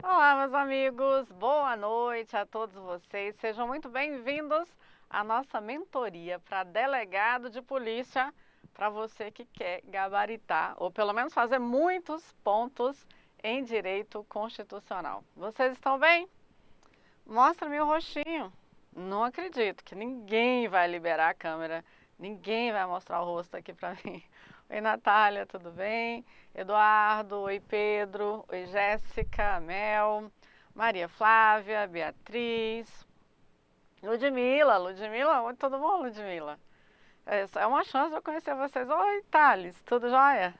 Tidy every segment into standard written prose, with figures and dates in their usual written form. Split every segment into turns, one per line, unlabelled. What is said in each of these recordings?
Olá, meus amigos, boa noite a todos vocês. Sejam muito bem-vindos à nossa mentoria para delegado de polícia, para você que quer gabaritar ou pelo menos fazer muitos pontos em direito constitucional. Vocês estão bem? Mostra-me o rostinho. Não acredito que ninguém vai liberar a câmera, ninguém vai mostrar o rosto aqui para mim. Oi, Natália, tudo bem? Eduardo, oi, Pedro, oi, Jéssica, Mel, Maria Flávia, Beatriz, Ludmila, oi, tudo bom, Ludmila? É uma chance de eu conhecer vocês. Oi, Thales, tudo jóia?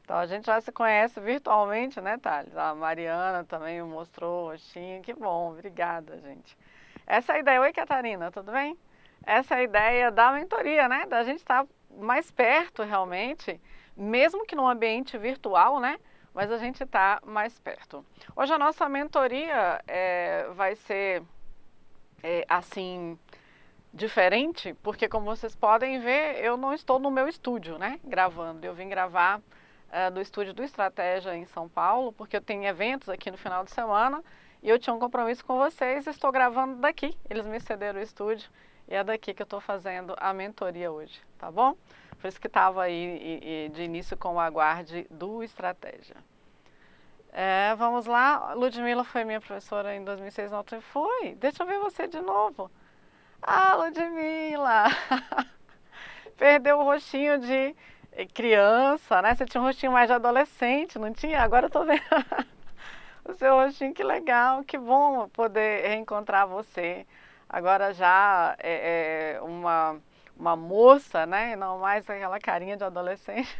Então, a gente já se conhece virtualmente, né, Thales? A Mariana também me mostrou o rostinho, que bom, obrigada, gente. Essa é a ideia. Oi, Catarina, tudo bem? Essa é a ideia da mentoria, né? Da gente estar mais perto realmente, mesmo que num ambiente virtual, né? Mas a gente está mais perto. Hoje a nossa mentoria vai ser assim, diferente, porque como vocês podem ver, eu não estou no meu estúdio, né? Gravando. Eu vim gravar do estúdio do Estratégia em São Paulo, porque eu tenho eventos aqui no final de semana e eu tinha um compromisso com vocês, estou gravando daqui. Eles me cederam o estúdio e é daqui que eu estou fazendo a mentoria hoje, tá bom? Por isso que estava aí de início com o aguarde do Estratégia. Vamos lá, Ludmila foi minha professora em 2006, não foi? Deixa eu ver você de novo. Ah, Ludmila! Perdeu o rostinho de criança, né? Você tinha um rostinho mais de adolescente, não tinha? Agora eu tô vendo o seu rostinho, que legal, que bom poder reencontrar você. Agora já uma moça, né? Não mais aquela carinha de adolescente.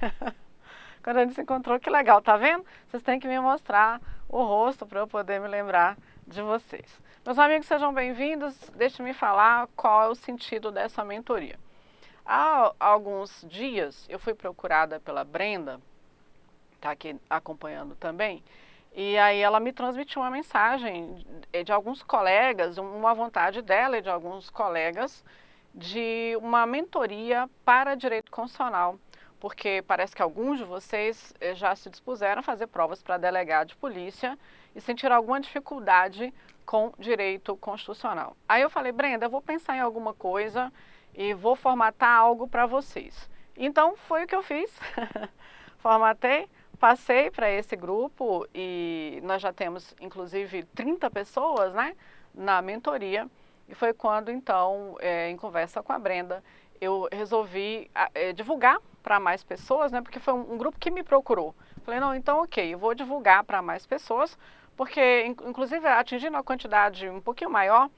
Quando a gente se encontrou, que legal, tá vendo? Vocês têm que me mostrar o rosto para eu poder me lembrar de vocês. Meus amigos, sejam bem-vindos. Deixe-me falar qual é o sentido dessa mentoria. Há alguns dias eu fui procurada pela Brenda, está aqui acompanhando também, e aí ela me transmitiu uma mensagem de alguns colegas, uma vontade dela e de alguns colegas, de uma mentoria para direito constitucional, porque parece que alguns de vocês já se dispuseram a fazer provas para delegado de polícia e sentiram alguma dificuldade com direito constitucional. Aí eu falei, Brenda, eu vou pensar em alguma coisa e vou formatar algo para vocês. Então foi o que eu fiz. Formatei, passei para esse grupo e nós já temos inclusive 30 pessoas, né, na mentoria. E foi quando então, em conversa com a Brenda, eu resolvi divulgar para mais pessoas, né, porque foi um grupo que me procurou. Falei, não, então ok, eu vou divulgar para mais pessoas, porque inclusive atingindo uma quantidade um pouquinho maior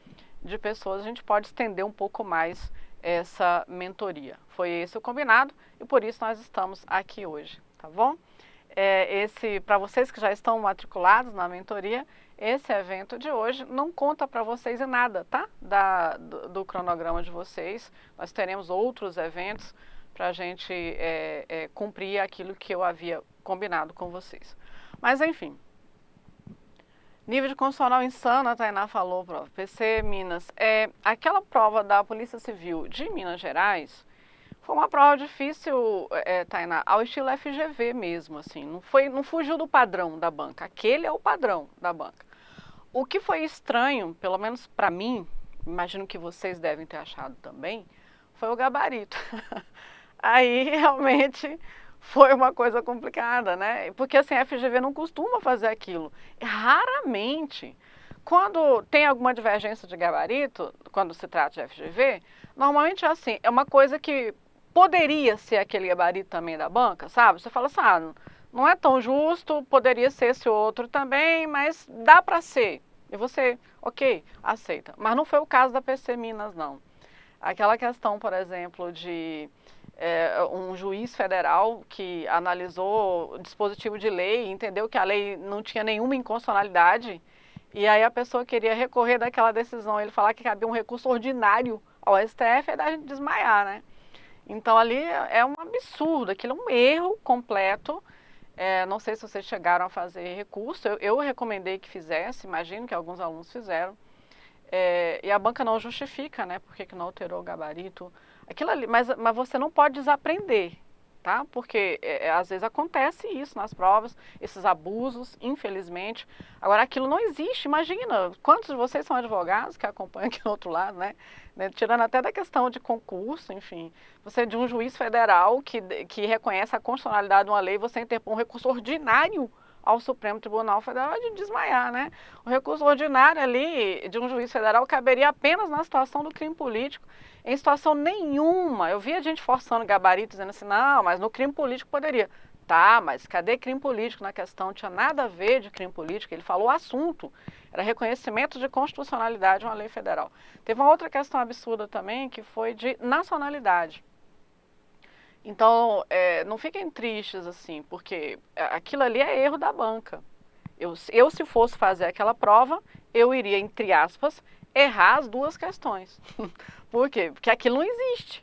de pessoas, a gente pode estender um pouco mais essa mentoria. Foi esse o combinado e por isso nós estamos aqui hoje, tá bom? Para vocês que já estão matriculados na mentoria, esse evento de hoje não conta para vocês em nada, tá? Do cronograma de vocês. Nós teremos outros eventos para a gente cumprir aquilo que eu havia combinado com vocês. Mas enfim, nível de constitucional insano, a Tainá falou, prova. PC Minas. Aquela prova da Polícia Civil de Minas Gerais foi uma prova difícil, Tainá, ao estilo FGV mesmo, assim. Não fugiu do padrão da banca. Aquele é o padrão da banca. O que foi estranho, pelo menos para mim, imagino que vocês devem ter achado também, foi o gabarito. Aí realmente foi uma coisa complicada, né? Porque assim, a FGV não costuma fazer aquilo. Raramente, quando tem alguma divergência de gabarito, quando se trata de FGV, normalmente é assim, é uma coisa que poderia ser aquele gabarito também da banca, sabe? Você fala assim, não é tão justo, poderia ser esse outro também, mas dá para ser. E você, ok, aceita. Mas não foi o caso da PC Minas, não. Aquela questão, por exemplo, de um juiz federal que analisou o dispositivo de lei e entendeu que a lei não tinha nenhuma inconstitucionalidade, e aí a pessoa queria recorrer daquela decisão, ele falar que cabia um recurso ordinário ao STF, é da gente desmaiar, né? Então ali é um absurdo, aquilo é um erro completo. Não sei se vocês chegaram a fazer recurso, eu recomendei que fizesse, imagino que alguns alunos fizeram. E a banca não justifica, né, por que não alterou o gabarito. Aquilo ali, mas você não pode desaprender. tá? Porque às vezes acontece isso nas provas, esses abusos, infelizmente. Agora, aquilo não existe, imagina, quantos de vocês são advogados que acompanham aqui do outro lado, né? Tirando até da questão de concurso, enfim, você é de um juiz federal que reconhece a constitucionalidade de uma lei, você interpõe um recurso ordinário ao Supremo Tribunal Federal de desmaiar, né? O recurso ordinário ali de um juiz federal caberia apenas na situação do crime político. Em situação nenhuma, eu vi a gente forçando gabarito, dizendo assim, não, mas no crime político poderia. Tá, mas cadê crime político na questão? Não tinha nada a ver de crime político, ele falou o assunto, era reconhecimento de constitucionalidade de uma lei federal. Teve uma outra questão absurda também, que foi de nacionalidade. Então, não fiquem tristes assim, porque aquilo ali é erro da banca. Eu, se fosse fazer aquela prova, eu iria, entre aspas, errar as duas questões. Por quê? Porque aquilo não existe.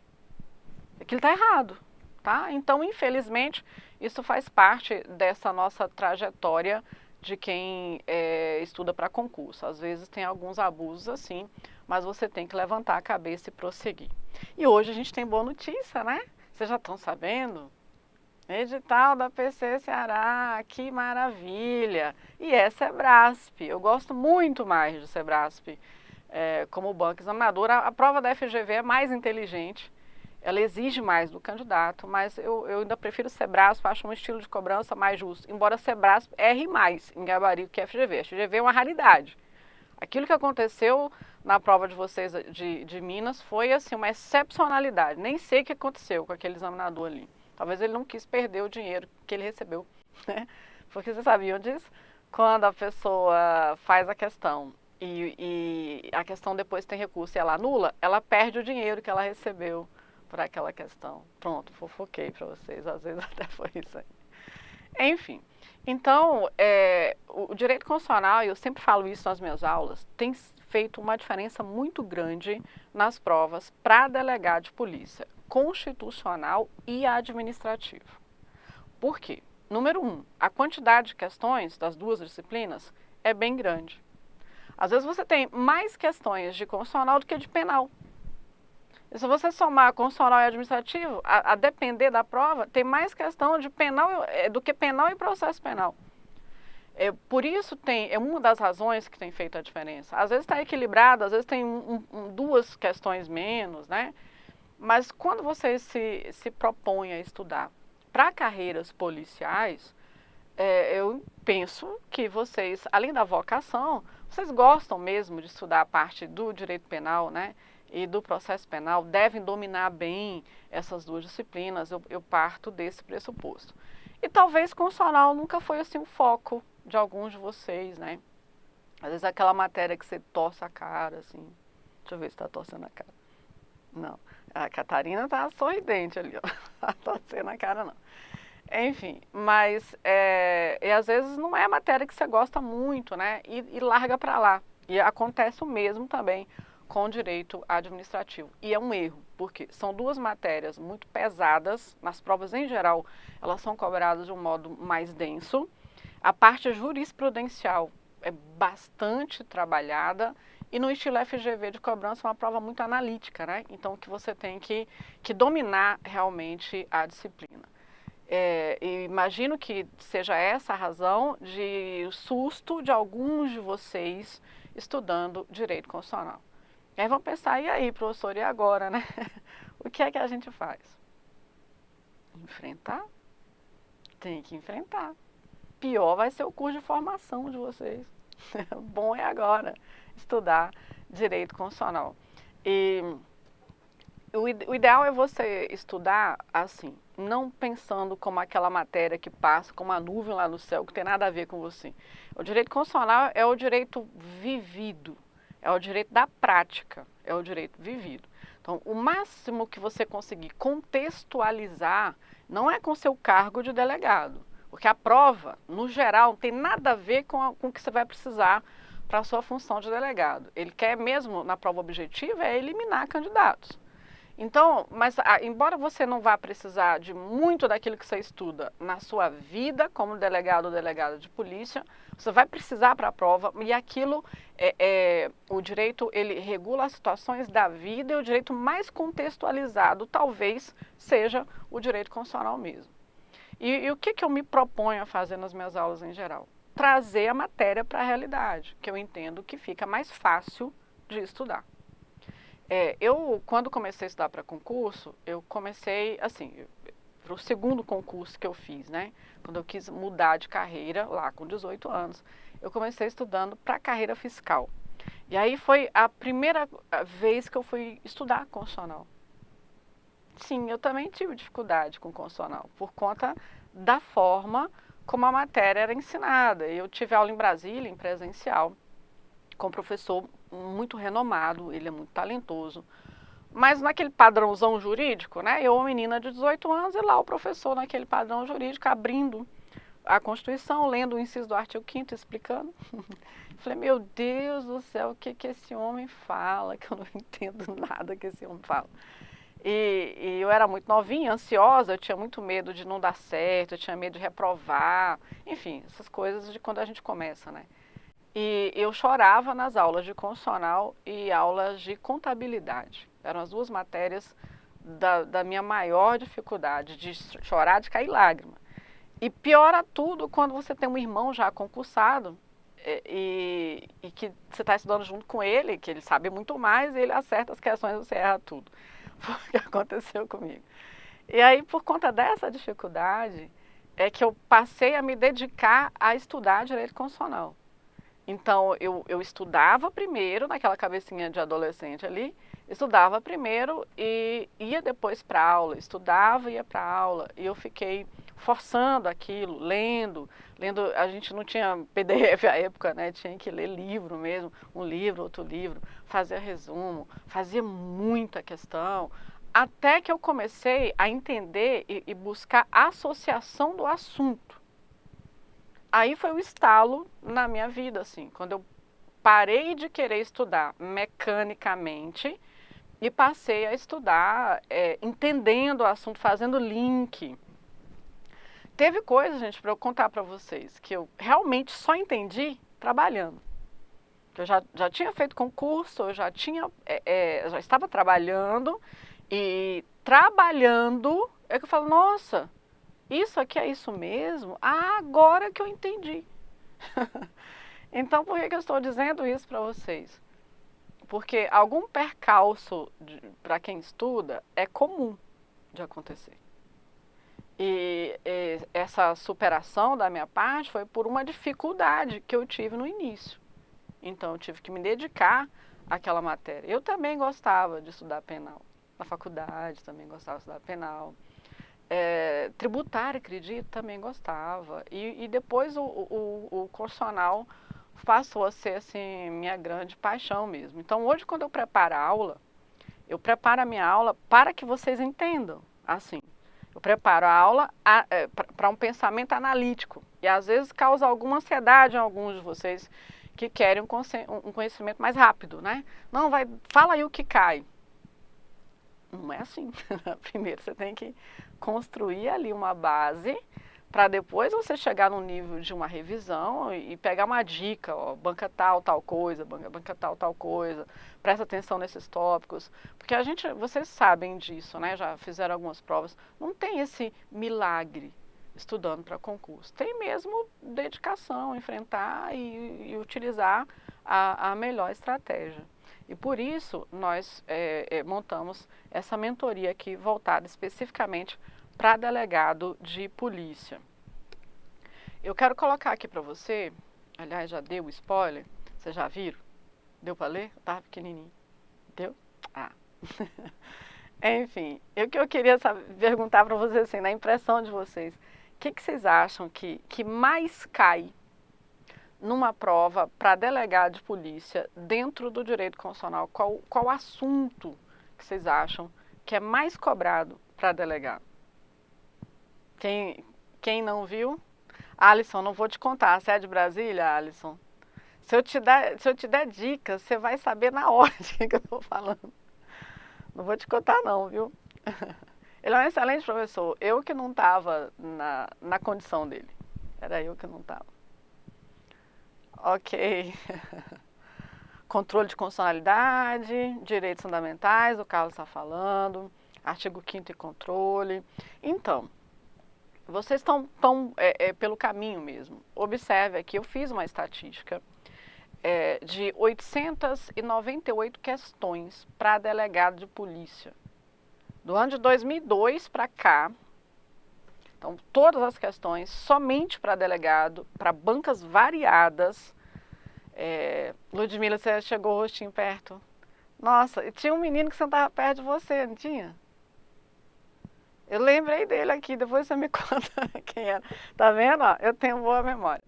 Aquilo está errado, tá? Então, infelizmente, isso faz parte dessa nossa trajetória de quem estuda para concurso. Às vezes tem alguns abusos assim, mas você tem que levantar a cabeça e prosseguir. E hoje a gente tem boa notícia, né? Vocês já estão sabendo? Edital da PC Ceará, que maravilha! E é Sebrasp, eu gosto muito mais do Sebrasp como banco examinador. A prova da FGV é mais inteligente, ela exige mais do candidato, mas eu ainda prefiro o Sebrasp, acho um estilo de cobrança mais justo, embora Sebrasp erre mais em gabarito que a FGV. A FGV é uma raridade. Aquilo que aconteceu na prova de vocês de Minas foi assim uma excepcionalidade. Nem sei o que aconteceu com aquele examinador ali. Talvez ele não quis perder o dinheiro que ele recebeu, né? Porque vocês sabiam disso? Quando a pessoa faz a questão e a questão depois tem recurso e ela anula, ela perde o dinheiro que ela recebeu por aquela questão. Pronto, fofoquei para vocês, às vezes até foi isso aí. Enfim. Então, o direito constitucional, e eu sempre falo isso nas minhas aulas, tem feito uma diferença muito grande nas provas para delegado de polícia, constitucional e administrativo. Por quê? Número 1, a quantidade de questões das duas disciplinas é bem grande. Às vezes você tem mais questões de constitucional do que de penal. E se você somar constitucional e administrativo, a depender da prova, tem mais questão de penal do que penal e processo penal. Por isso é uma das razões que tem feito a diferença. Às vezes está equilibrado, às vezes tem duas questões menos, né? Mas quando você se propõe a estudar para carreiras policiais, eu penso que vocês, além da vocação, vocês gostam mesmo de estudar a parte do direito penal, né? E do processo penal, devem dominar bem essas duas disciplinas, eu parto desse pressuposto. E talvez constitucional nunca foi assim o foco de alguns de vocês, né? Às vezes aquela matéria que você torce a cara, assim. Deixa eu ver se está torcendo a cara. Não, a Catarina tá sorridente ali, ó. Tá torcendo a cara, não. Enfim, mas e às vezes não é a matéria que você gosta muito, né? E larga para lá. E acontece o mesmo também com direito administrativo. E é um erro, porque são duas matérias muito pesadas, nas provas em geral, elas são cobradas de um modo mais denso. A parte jurisprudencial é bastante trabalhada e no estilo FGV de cobrança é uma prova muito analítica, né? Então que você tem que dominar realmente a disciplina. Imagino que seja essa a razão de susto de alguns de vocês estudando direito constitucional. Aí vão pensar, e aí, professor, e agora, né? O que é que a gente faz? Enfrentar? Tem que enfrentar. Pior vai ser o curso de formação de vocês. Bom é agora estudar direito constitucional. E o ideal é você estudar assim, não pensando como aquela matéria que passa como uma nuvem lá no céu, que tem nada a ver com você. O direito constitucional é o direito vivido. É o direito da prática, é o direito vivido. Então, o máximo que você conseguir contextualizar não é com seu cargo de delegado, porque a prova, no geral, não tem nada a ver com o que você vai precisar para a sua função de delegado. Ele quer mesmo, na prova objetiva, eliminar candidatos. Então, mas embora você não vá precisar de muito daquilo que você estuda na sua vida como delegado ou delegada de polícia, você vai precisar para a prova e aquilo, o direito ele regula as situações da vida e o direito mais contextualizado talvez seja o direito constitucional mesmo. E o que eu me proponho a fazer nas minhas aulas em geral? Trazer a matéria para a realidade, que eu entendo que fica mais fácil de estudar. Eu, quando comecei a estudar para concurso, eu comecei, assim, para o segundo concurso que eu fiz, né? Quando eu quis mudar de carreira, lá com 18 anos, eu comecei estudando para carreira fiscal. E aí foi a primeira vez que eu fui estudar constitucional. Sim, eu também tive dificuldade com constitucional, por conta da forma como a matéria era ensinada. Eu tive aula em Brasília, em presencial, com um professor muito renomado, ele é muito talentoso, mas naquele padrãozão jurídico, né? Eu, uma menina de 18 anos, e lá o professor naquele padrão jurídico, abrindo a Constituição, lendo o inciso do artigo 5º, explicando. Falei, meu Deus do céu, o que esse homem fala, que eu não entendo nada que esse homem fala. E eu era muito novinha, ansiosa, eu tinha muito medo de não dar certo, eu tinha medo de reprovar, enfim, essas coisas de quando a gente começa, né? E eu chorava nas aulas de constitucional e aulas de contabilidade. Eram as duas matérias da minha maior dificuldade, de chorar, de cair lágrima. E piora tudo quando você tem um irmão já concursado e que você está estudando junto com ele, que ele sabe muito mais, e ele acerta as questões e você erra tudo. Foi o que aconteceu comigo. E aí, por conta dessa dificuldade, é que eu passei a me dedicar a estudar direito constitucional. Então, eu estudava primeiro, naquela cabecinha de adolescente ali, estudava primeiro e ia depois para aula, estudava e ia para aula. E eu fiquei forçando aquilo, lendo, a gente não tinha PDF à época, né? Tinha que ler livro mesmo, um livro, outro livro, fazia resumo, fazia muita questão, até que eu comecei a entender e buscar a associação do assunto. Aí foi o estalo na minha vida, assim, quando eu parei de querer estudar mecanicamente e passei a estudar entendendo o assunto, fazendo link. Teve coisa, gente, para eu contar para vocês, que eu realmente só entendi trabalhando. Eu já tinha feito concurso, eu já já estava trabalhando e trabalhando é que eu falo, nossa, isso aqui é isso mesmo? Ah, agora que eu entendi. Então, por que eu estou dizendo isso para vocês? Porque algum percalço para quem estuda é comum de acontecer. E essa superação da minha parte foi por uma dificuldade que eu tive no início. Então, eu tive que me dedicar àquela matéria. Eu também gostava de estudar penal. Na faculdade também gostava de estudar penal. Tributário, acredito, também gostava. E depois o constitucional passou a ser assim, minha grande paixão mesmo. Então, hoje, quando eu preparo a aula, eu preparo a minha aula para que vocês entendam. Assim, eu preparo a aula para um pensamento analítico. E às vezes causa alguma ansiedade em alguns de vocês que querem um conhecimento mais rápido, né? Não, fala aí o que cai. Não é assim. Primeiro você tem que construir ali uma base para depois você chegar no nível de uma revisão e pegar uma dica, ó, banca tal coisa, banca tal coisa, presta atenção nesses tópicos, porque vocês sabem disso, né? Já fizeram algumas provas, não tem esse milagre estudando para concurso, tem mesmo dedicação, enfrentar e utilizar a melhor estratégia. E por isso nós montamos essa mentoria aqui voltada especificamente para delegado de polícia. Eu quero colocar aqui para você, aliás, já deu o spoiler, vocês já viram? Deu para ler? Estava pequenininho. Deu? Ah. Enfim, o que eu queria perguntar para vocês, assim, na impressão de vocês, o que vocês acham que mais cai numa prova para delegado de polícia dentro do direito constitucional? Qual assunto que vocês acham que é mais cobrado para delegado? Quem não viu? Alisson, não vou te contar. Você é de Brasília, Alisson? Se eu te der dicas, você vai saber na hora de que eu estou falando. Não vou te contar não, viu? Ele é um excelente professor. Eu que não estava na condição dele. Era eu que não estava. Ok. Controle de constitucionalidade, direitos fundamentais, o Carlos está falando, artigo 5º e controle. Então, vocês estão pelo caminho mesmo. Observe aqui, eu fiz uma estatística de 898 questões para delegado de polícia. Do ano de 2002 para cá, então todas as questões somente para delegado, para bancas variadas. Ludmila, você chegou o rostinho perto. Nossa, e tinha um menino que sentava perto de você, não tinha? Eu lembrei dele aqui, depois você me conta quem era. Tá vendo? Ó, eu tenho boa memória.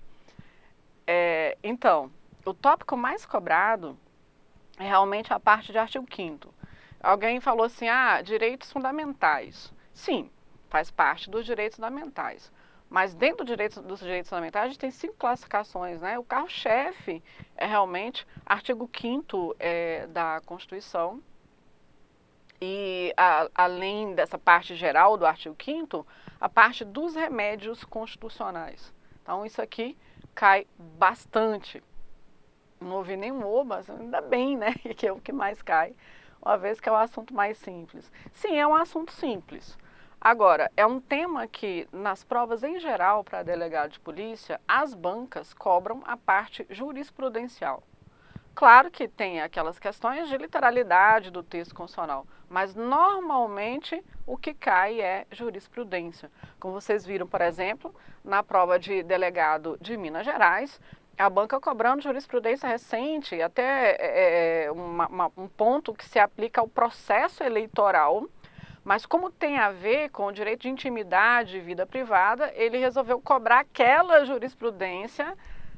Então, o tópico mais cobrado é realmente a parte de artigo 5º. Alguém falou assim, direitos fundamentais. Sim, faz parte dos direitos fundamentais. Mas dentro dos direitos fundamentais, a gente tem 5 classificações, né? O carro-chefe é realmente artigo 5º da Constituição. E além dessa parte geral do artigo 5º, a parte dos remédios constitucionais. Então isso aqui cai bastante. Não ouvi nenhum oba, ainda bem, né? Que é o que mais cai, uma vez que é um assunto mais simples. Sim, é um assunto simples. Agora, é um tema que, nas provas em geral para delegado de polícia, as bancas cobram a parte jurisprudencial. Claro que tem aquelas questões de literalidade do texto constitucional, mas normalmente o que cai é jurisprudência. Como vocês viram, por exemplo, na prova de delegado de Minas Gerais, a banca cobrando jurisprudência recente, até um ponto que se aplica ao processo eleitoral. Mas como tem a ver com o direito de intimidade e vida privada, ele resolveu cobrar aquela jurisprudência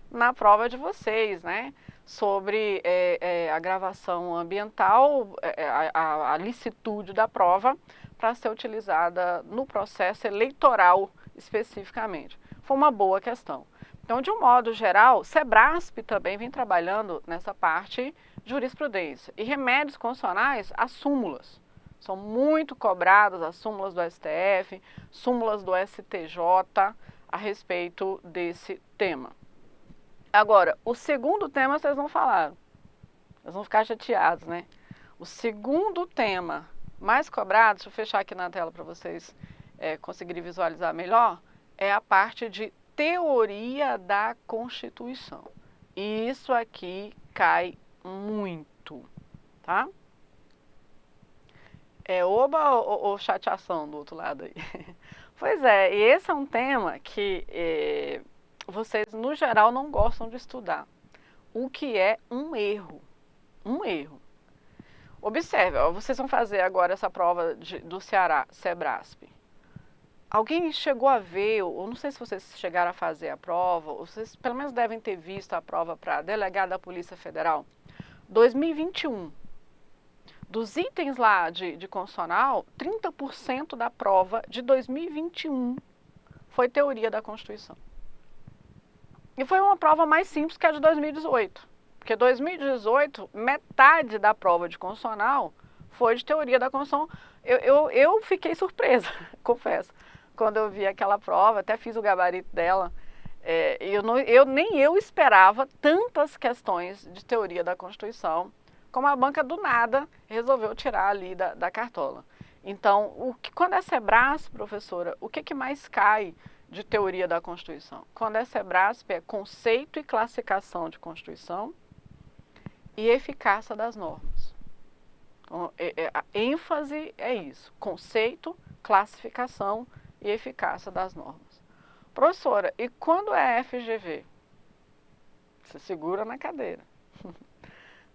na prova de vocês, né? Sobre a gravação ambiental, a licitude da prova para ser utilizada no processo eleitoral especificamente. Foi uma boa questão. Então, de um modo geral, Sebrasp também vem trabalhando nessa parte de jurisprudência. E remédios constitucionais, as súmulas. São muito cobradas as súmulas do STF, súmulas do STJ a respeito desse tema. Agora, o segundo tema vocês não falaram. Vocês vão ficar chateados, né? O segundo tema mais cobrado, deixa eu fechar aqui na tela para vocês conseguirem visualizar melhor, é a parte de teoria da Constituição. E isso aqui cai muito, tá? É oba ou chateação do outro lado aí? Pois é, e esse é um tema que vocês, no geral, não gostam de estudar. O que é um erro? Um erro. Observe, ó, vocês vão fazer agora essa prova do Ceará, Sebrasp. Alguém chegou a ver, ou não sei se vocês chegaram a fazer a prova, ou vocês pelo menos devem ter visto a prova para delegado da Polícia Federal, 2021. Dos itens lá de constitucional, 30% da prova de 2021 foi teoria da Constituição. E foi uma prova mais simples que a de 2018. Porque 2018, metade da prova de constitucional foi de teoria da Constituição. Eu fiquei surpresa, confesso, quando eu vi aquela prova, até fiz o gabarito dela. Nem eu esperava tantas questões de teoria da Constituição, como a banca do nada resolveu tirar ali da cartola. Então, quando é Sebrasp, professora, o que mais cai de teoria da Constituição? Quando é Sebrasp, é conceito e classificação de Constituição e eficácia das normas. Então, a ênfase é isso, conceito, classificação e eficácia das normas. Professora, e quando é FGV? Você segura na cadeira.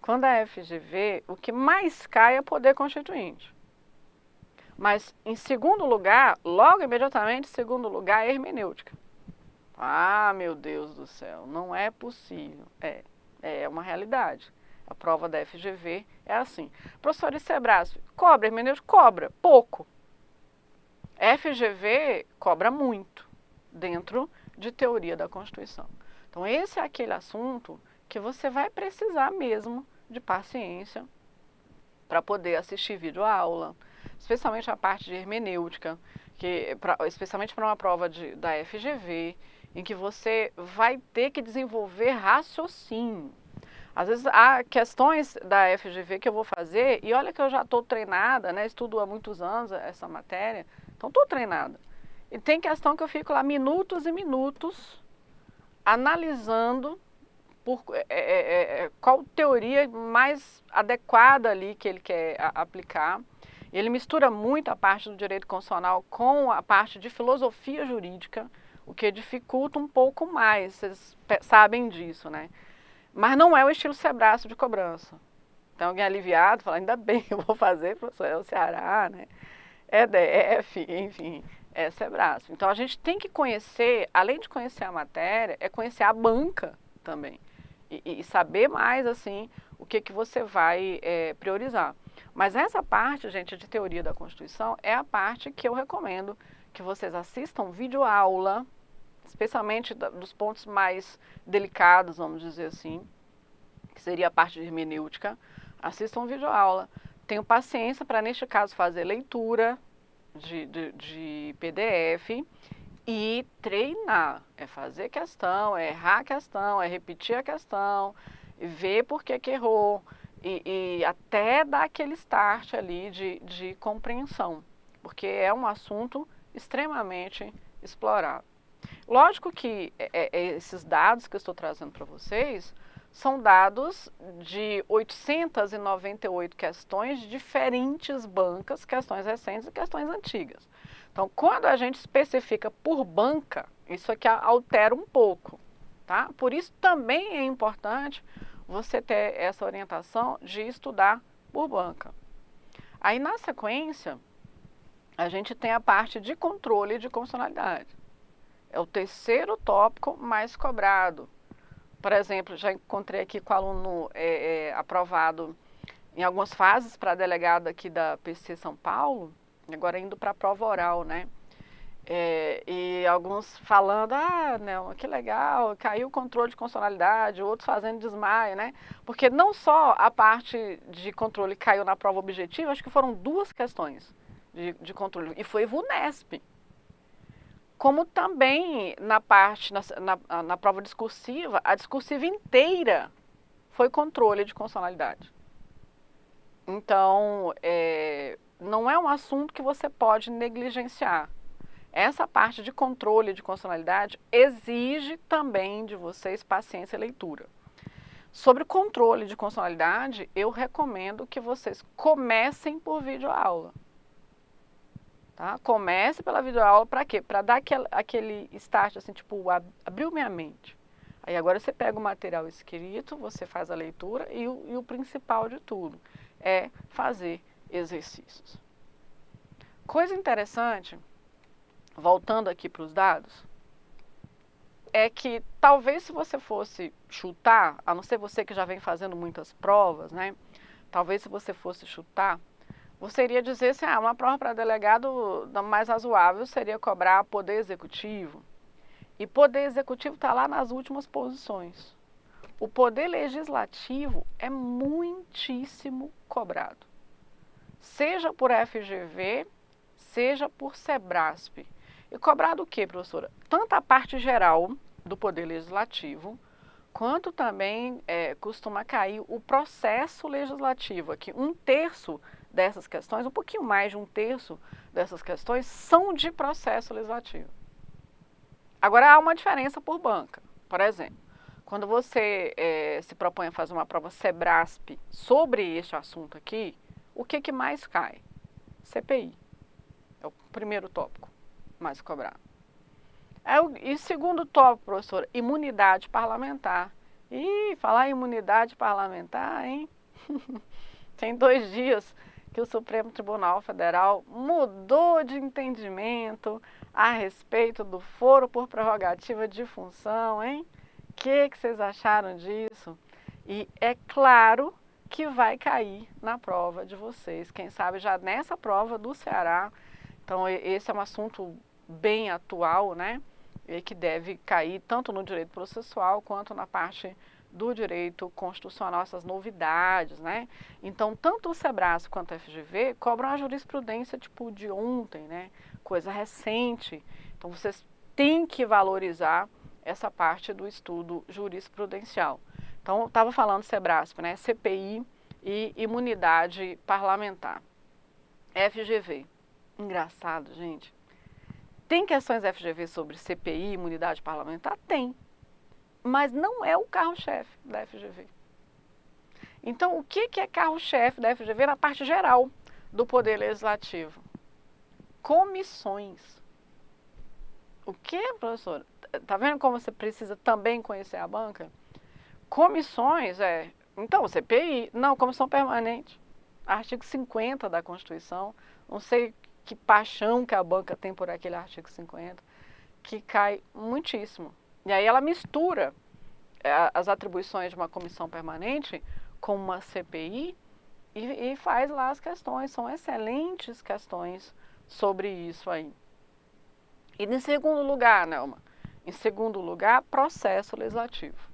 Quando é FGV, o que mais cai é poder constituinte. Mas, em segundo lugar, logo imediatamente, em segundo lugar, é hermenêutica. Ah, meu Deus do céu, não é possível. É uma realidade. A prova da FGV é assim. Professor, e Sebrasp, cobra hermenêutica? Cobra, pouco. FGV cobra muito, dentro de teoria da Constituição. Então, esse é aquele assunto que você vai precisar mesmo de paciência para poder assistir videoaula, especialmente a parte de hermenêutica, especialmente para uma prova da FGV, em que você vai ter que desenvolver raciocínio. Às vezes há questões da FGV que eu vou fazer, e olha que eu já estou treinada, né? Estudo há muitos anos essa matéria, então estou treinada. E tem questão que eu fico lá minutos e minutos analisando qual teoria mais adequada ali que ele quer aplicar. Ele mistura muito a parte do direito constitucional com a parte de filosofia jurídica, o que dificulta um pouco mais, vocês sabem disso, né? Mas não é o estilo Sebrasp de cobrança. Então alguém aliviado, fala, ainda bem, eu vou fazer, professor, é o Ceará, né? É DF, enfim, é Sebrasp. Então a gente tem que conhecer, além de conhecer a matéria, é conhecer a banca também. E saber mais, assim, o que você vai priorizar. Mas essa parte, gente, de teoria da Constituição é a parte que eu recomendo que vocês assistam videoaula, especialmente dos pontos mais delicados, vamos dizer assim, que seria a parte de hermenêutica. Assistam videoaula. Tenham paciência para, neste caso, fazer leitura de PDF e treinar. É fazer questão, é errar a questão, é repetir a questão, ver por que errou e até dar aquele start ali de compreensão, porque é um assunto extremamente explorado. Lógico que esses dados que eu estou trazendo para vocês são dados de 898 questões de diferentes bancas, questões recentes e questões antigas. Então, quando a gente especifica por banca, isso aqui altera um pouco, tá? Por isso também é importante você ter essa orientação de estudar por banca. Aí, na sequência, a gente tem a parte de controle de constitucionalidade. É o terceiro tópico mais cobrado. Por exemplo, já encontrei aqui com o aluno aprovado em algumas fases para delegado aqui da PC São Paulo, agora indo para a prova oral, né? E alguns falando, não, que legal, caiu o controle de constitucionalidade, outros fazendo desmaio, né? Porque não só a parte de controle caiu na prova objetiva, acho que foram 2 questões de controle, e foi VUNESP. Como também na parte, na prova discursiva, a discursiva inteira foi controle de constitucionalidade. Então, não é um assunto que você pode negligenciar. Essa parte de controle de constitucionalidade exige também de vocês paciência e leitura. Sobre controle de constitucionalidade, eu recomendo que vocês comecem por videoaula. Tá? Comece pela videoaula para quê? Para dar aquele start, assim, tipo, abriu minha mente. Aí agora você pega o material escrito, você faz a leitura e o principal de tudo é fazer exercícios. Coisa interessante, voltando aqui para os dados, é que talvez se você fosse chutar, a não ser você que já vem fazendo muitas provas, né? Talvez se você fosse chutar, você iria dizer assim, uma prova para delegado mais razoável seria cobrar poder executivo. E poder executivo está lá nas últimas posições. O poder legislativo é muitíssimo cobrado. Seja por FGV, seja por Sebrasp. E cobrado o quê, professora? Tanto a parte geral do poder legislativo, quanto também costuma cair o processo legislativo. Aqui, 1/3 dessas questões, um pouquinho mais de 1/3 dessas questões são de processo legislativo. Agora, há uma diferença por banca. Por exemplo, quando você se propõe a fazer uma prova Sebrasp sobre este assunto aqui, o que mais cai? CPI. É o primeiro tópico mais cobrado. E segundo tópico, professora, imunidade parlamentar. Ih, falar em imunidade parlamentar, hein? Tem 2 dias que o Supremo Tribunal Federal mudou de entendimento a respeito do foro por prerrogativa de função, hein? O que vocês acharam disso? E é claro que vai cair na prova de vocês, quem sabe já nessa prova do Ceará. Então esse é um assunto bem atual, né? E que deve cair tanto no direito processual quanto na parte do direito constitucional, essas novidades, né? Então, tanto o Sebrasp quanto a FGV cobram a jurisprudência tipo de ontem, né? Coisa recente. Então, vocês têm que valorizar essa parte do estudo jurisprudencial. Então, eu estava falando Sebrasp, né? CPI e imunidade parlamentar. FGV. Engraçado, gente. Tem questões FGV sobre CPI, imunidade parlamentar? Tem. Mas não é o carro-chefe da FGV. Então, o que é carro-chefe da FGV na parte geral do Poder Legislativo? Comissões. O que, professor? Tá vendo como você precisa também conhecer a banca? Comissões então, CPI, não, comissão permanente. Artigo 50 da Constituição, não sei que paixão que a banca tem por aquele artigo 50, que cai muitíssimo. E aí ela mistura as atribuições de uma comissão permanente com uma CPI e faz lá as questões. São excelentes questões sobre isso aí. E em segundo lugar, Nelma, em segundo lugar, processo legislativo.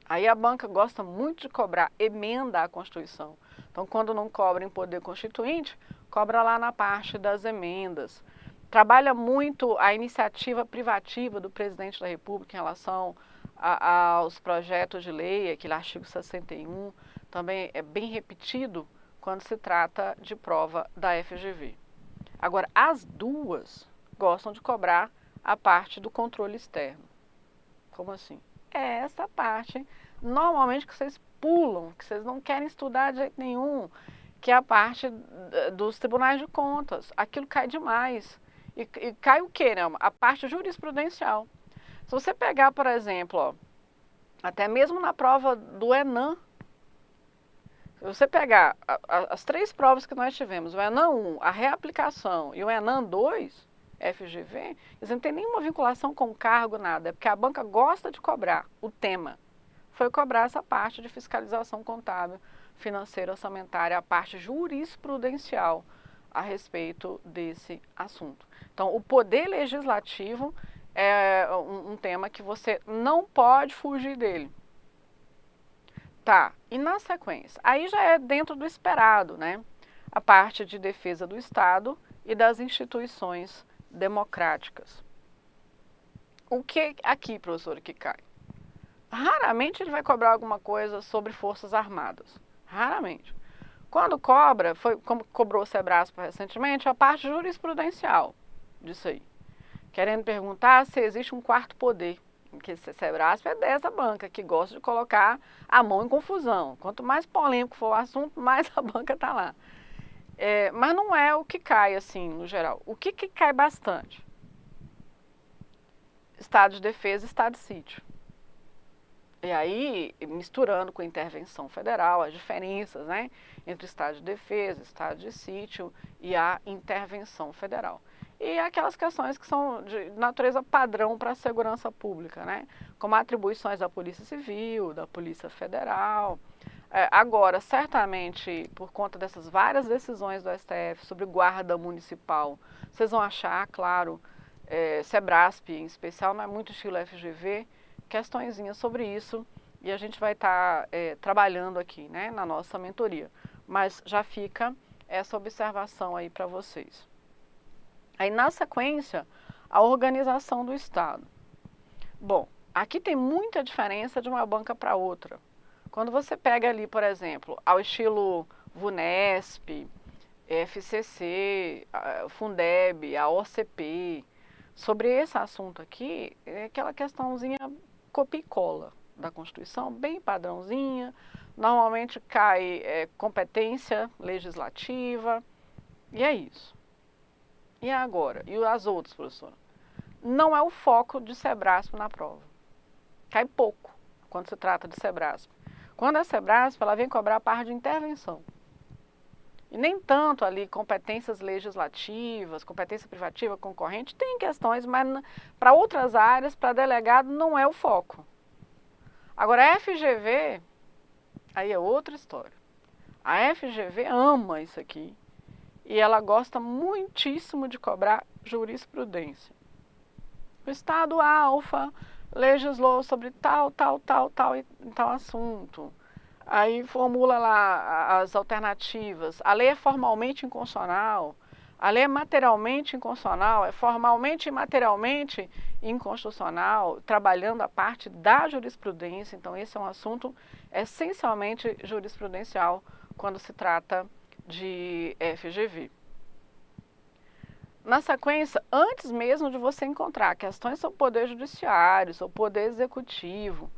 Aí a banca gosta muito de cobrar emenda à Constituição. Então, quando não cobra em poder constituinte, cobra lá na parte das emendas. Trabalha muito a iniciativa privativa do presidente da República em relação aos projetos de lei, aquele artigo 61, também é bem repetido quando se trata de prova da FGV. Agora, as duas gostam de cobrar a parte do controle externo. Como assim? É essa parte, normalmente, que vocês pulam, que vocês não querem estudar de jeito nenhum, que é a parte dos tribunais de contas. Aquilo cai demais. E cai o quê, né? A parte jurisprudencial. Se você pegar, por exemplo, ó, até mesmo na prova do ENAM, se você pegar as três provas que nós tivemos, o ENAM 1, a reaplicação e o ENAM 2, FGV, eles não têm nenhuma vinculação com cargo, nada, é porque a banca gosta de cobrar. O tema foi cobrar essa parte de fiscalização contábil, financeira, orçamentária, a parte jurisprudencial a respeito desse assunto. Então, o poder legislativo é um tema que você não pode fugir dele. Tá, e na sequência? Aí já é dentro do esperado, né? A parte de defesa do Estado e das instituições democráticas. O que aqui, professor, que cai? Raramente ele vai cobrar alguma coisa sobre Forças Armadas. Raramente. Quando cobra, foi como cobrou o Sebrasp recentemente, a parte jurisprudencial disso aí. Querendo perguntar se existe um quarto poder. Porque o Sebrasp é dessa banca que gosta de colocar a mão em confusão. Quanto mais polêmico for o assunto, mais a banca está lá. Mas não é o que cai, assim, no geral. O que cai bastante? Estado de defesa e estado de sítio. E aí, misturando com intervenção federal, as diferenças, né, entre estado de defesa, estado de sítio e a intervenção federal. E aquelas questões que são de natureza padrão para a segurança pública, né, como atribuições da Polícia Civil, da Polícia Federal. Agora, certamente, por conta dessas várias decisões do STF sobre guarda municipal, vocês vão achar, claro, Sebrasp em especial, não é muito estilo FGV, questõezinhas sobre isso, e a gente vai estar trabalhando aqui, né, na nossa mentoria. Mas já fica essa observação aí para vocês. Aí, na sequência, a organização do Estado. Bom, aqui tem muita diferença de uma banca para outra. Quando você pega ali, por exemplo, ao estilo VUNESP, FCC, Fundeb, a OCP, sobre esse assunto aqui, é aquela questãozinha copia e cola da Constituição, bem padrãozinha, normalmente cai competência legislativa, e é isso. E agora? E as outras, professora? Não é o foco de Sebrasp na prova. Cai pouco quando se trata de Sebrasp. Quando é Sebrasp, ela vem cobrar a parte de intervenção. E nem tanto ali competências legislativas, competência privativa, concorrente, tem questões, mas para outras áreas, para delegado, não é o foco. Agora, a FGV, aí é outra história. A FGV ama isso aqui e ela gosta muitíssimo de cobrar jurisprudência. O Estado alfa legislou sobre tal, tal, tal, tal e tal assunto. Aí formula lá as alternativas. A lei é formalmente inconstitucional, a lei é materialmente inconstitucional, é formalmente e materialmente inconstitucional, trabalhando a parte da jurisprudência. Então, esse é um assunto essencialmente jurisprudencial quando se trata de FGV. Na sequência, antes mesmo de você encontrar questões sobre o poder judiciário, sobre o poder executivo,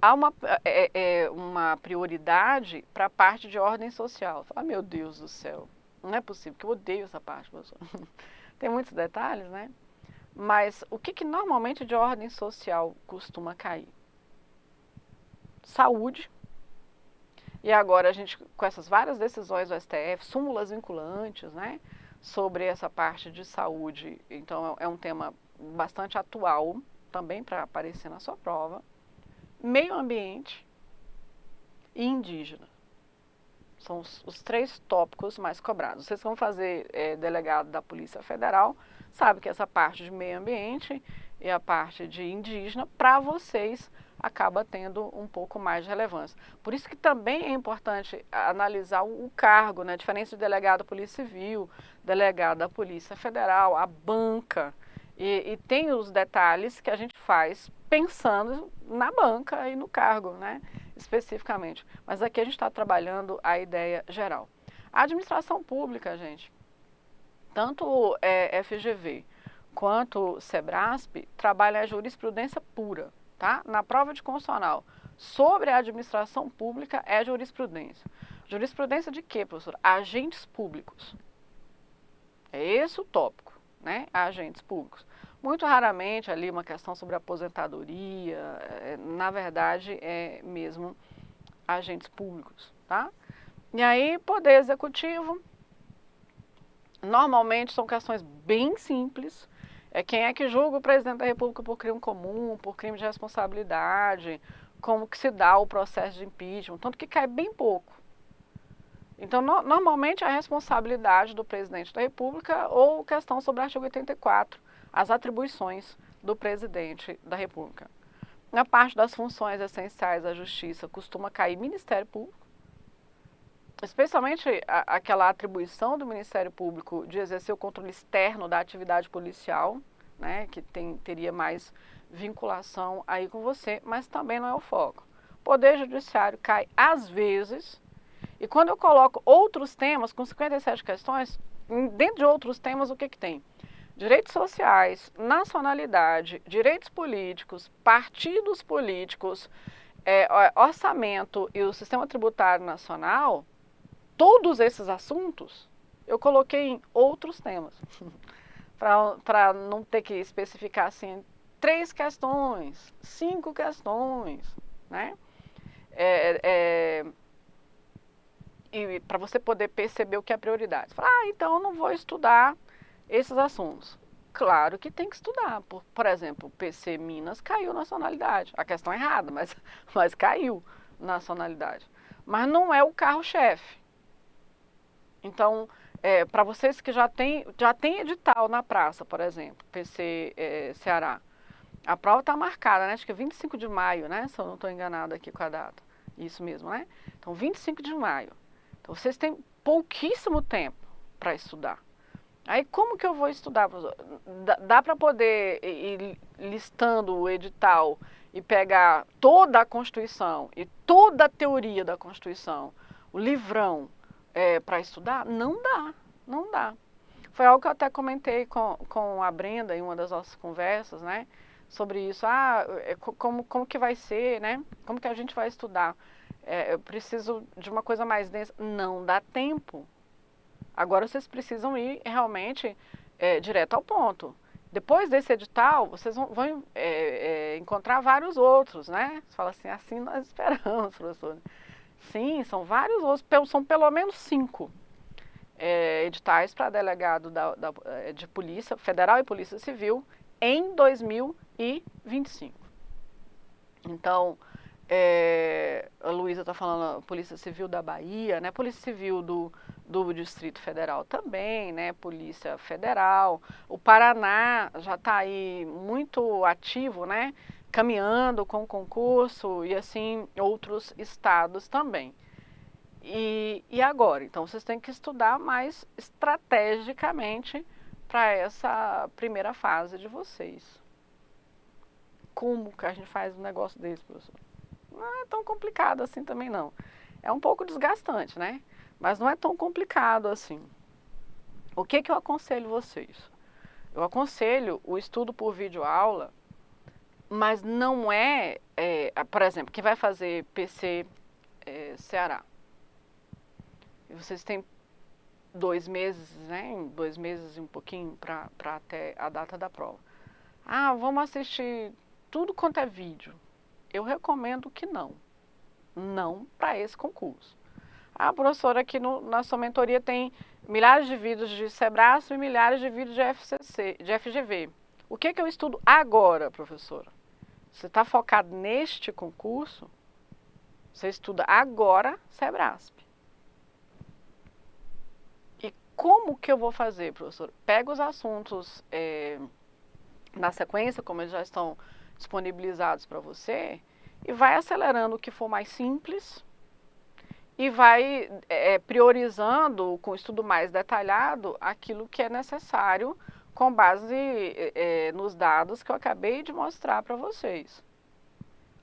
há uma prioridade para a parte de ordem social. Ah, meu Deus do céu, não é possível, que eu odeio essa parte, professor. Tem muitos detalhes, né? Mas o que normalmente de ordem social costuma cair? Saúde. E agora a gente, com essas várias decisões do STF, súmulas vinculantes, né? Sobre essa parte de saúde. Então é um tema bastante atual também para aparecer na sua prova. Meio ambiente e indígena. São os 3 tópicos mais cobrados. Vocês vão fazer delegado da Polícia Federal, sabe que essa parte de meio ambiente e a parte de indígena, para vocês, acaba tendo um pouco mais de relevância. Por isso que também é importante analisar o cargo, né? A diferença de delegado da Polícia Civil, delegado da Polícia Federal, a banca. E tem os detalhes que a gente faz pensando na banca e no cargo, né? Especificamente. Mas aqui a gente está trabalhando a ideia geral. A administração pública, gente, tanto o FGV quanto o SEBRASP trabalha a jurisprudência pura, tá? Na prova de constitucional sobre a administração pública é jurisprudência. Jurisprudência de quê, professor? Agentes públicos. É esse o tópico, né? Agentes públicos. Muito raramente ali uma questão sobre aposentadoria, na verdade é mesmo agentes públicos, tá? E aí, poder executivo, normalmente são questões bem simples. Quem é que julga o presidente da República por crime comum, por crime de responsabilidade, como que se dá o processo de impeachment, tanto que cai bem pouco. Então, normalmente a responsabilidade do presidente da República ou questão sobre o artigo 84, as atribuições do presidente da República. Na parte das funções essenciais da justiça, costuma cair Ministério Público, especialmente aquela atribuição do Ministério Público de exercer o controle externo da atividade policial, né, que teria mais vinculação aí com você, mas também não é o foco. Poder Judiciário cai às vezes, e quando eu coloco outros temas, com 57 questões, dentro de outros temas, o que tem? Direitos sociais, nacionalidade, direitos políticos, partidos políticos, orçamento e o sistema tributário nacional, todos esses assuntos eu coloquei em outros temas, para não ter que especificar assim, 3 questões, 5 questões, né? E para você poder perceber o que é prioridade. Falar, então eu não vou estudar esses assuntos. Claro que tem que estudar. Por exemplo, o PC Minas caiu nacionalidade. A questão é errada, mas caiu nacionalidade. Mas não é o carro-chefe. Então, para vocês que já tem edital na praça, por exemplo, PC Ceará, a prova está marcada, né? Acho que é 25 de maio, né? Se eu não estou enganada aqui com a data. Isso mesmo, né? Então, 25 de maio. Então, vocês têm pouquíssimo tempo para estudar. Aí, como que eu vou estudar? Dá para poder ir listando o edital e pegar toda a Constituição e toda a teoria da Constituição, o livrão, para estudar? Não dá, não dá. Foi algo que eu até comentei com a Brenda em uma das nossas conversas, né? Sobre isso. Como que vai ser, né? Como que a gente vai estudar? Eu preciso de uma coisa mais densa. Não dá tempo. Agora vocês precisam ir realmente direto ao ponto. Depois desse edital, vocês vão encontrar vários outros, né? Você fala assim nós esperamos, professor. Sim, são vários outros, são pelo menos 5 editais para delegado de Polícia Federal e Polícia Civil em 2025. Então, A Luísa está falando a Polícia Civil da Bahia, né? Polícia Civil do Distrito Federal também, né? Polícia Federal. O Paraná já está aí muito ativo, né? Caminhando com o concurso e assim outros estados também. E agora? Então vocês têm que estudar mais estrategicamente para essa primeira fase de vocês. Como que a gente faz um negócio desse, professor? Não é tão complicado assim também não. É um pouco desgastante, né? Mas não é tão complicado assim. O que eu aconselho vocês? Eu aconselho o estudo por videoaula, mas não por exemplo, quem vai fazer PC Ceará. E vocês têm 2 meses, né? 2 meses e um pouquinho para até a data da prova. Ah, vamos assistir tudo quanto é vídeo. Eu recomendo que não. Não para esse concurso. A professora aqui na sua mentoria tem milhares de vídeos de Sebrasp e milhares de vídeos de FGV. O que eu estudo agora, professora? Você está focado neste concurso? Você estuda agora Sebrasp. E como que eu vou fazer, professora? Pega os assuntos na sequência, como eles já estão disponibilizados para você, e vai acelerando o que for mais simples e vai priorizando com estudo mais detalhado aquilo que é necessário com base nos dados que eu acabei de mostrar para vocês.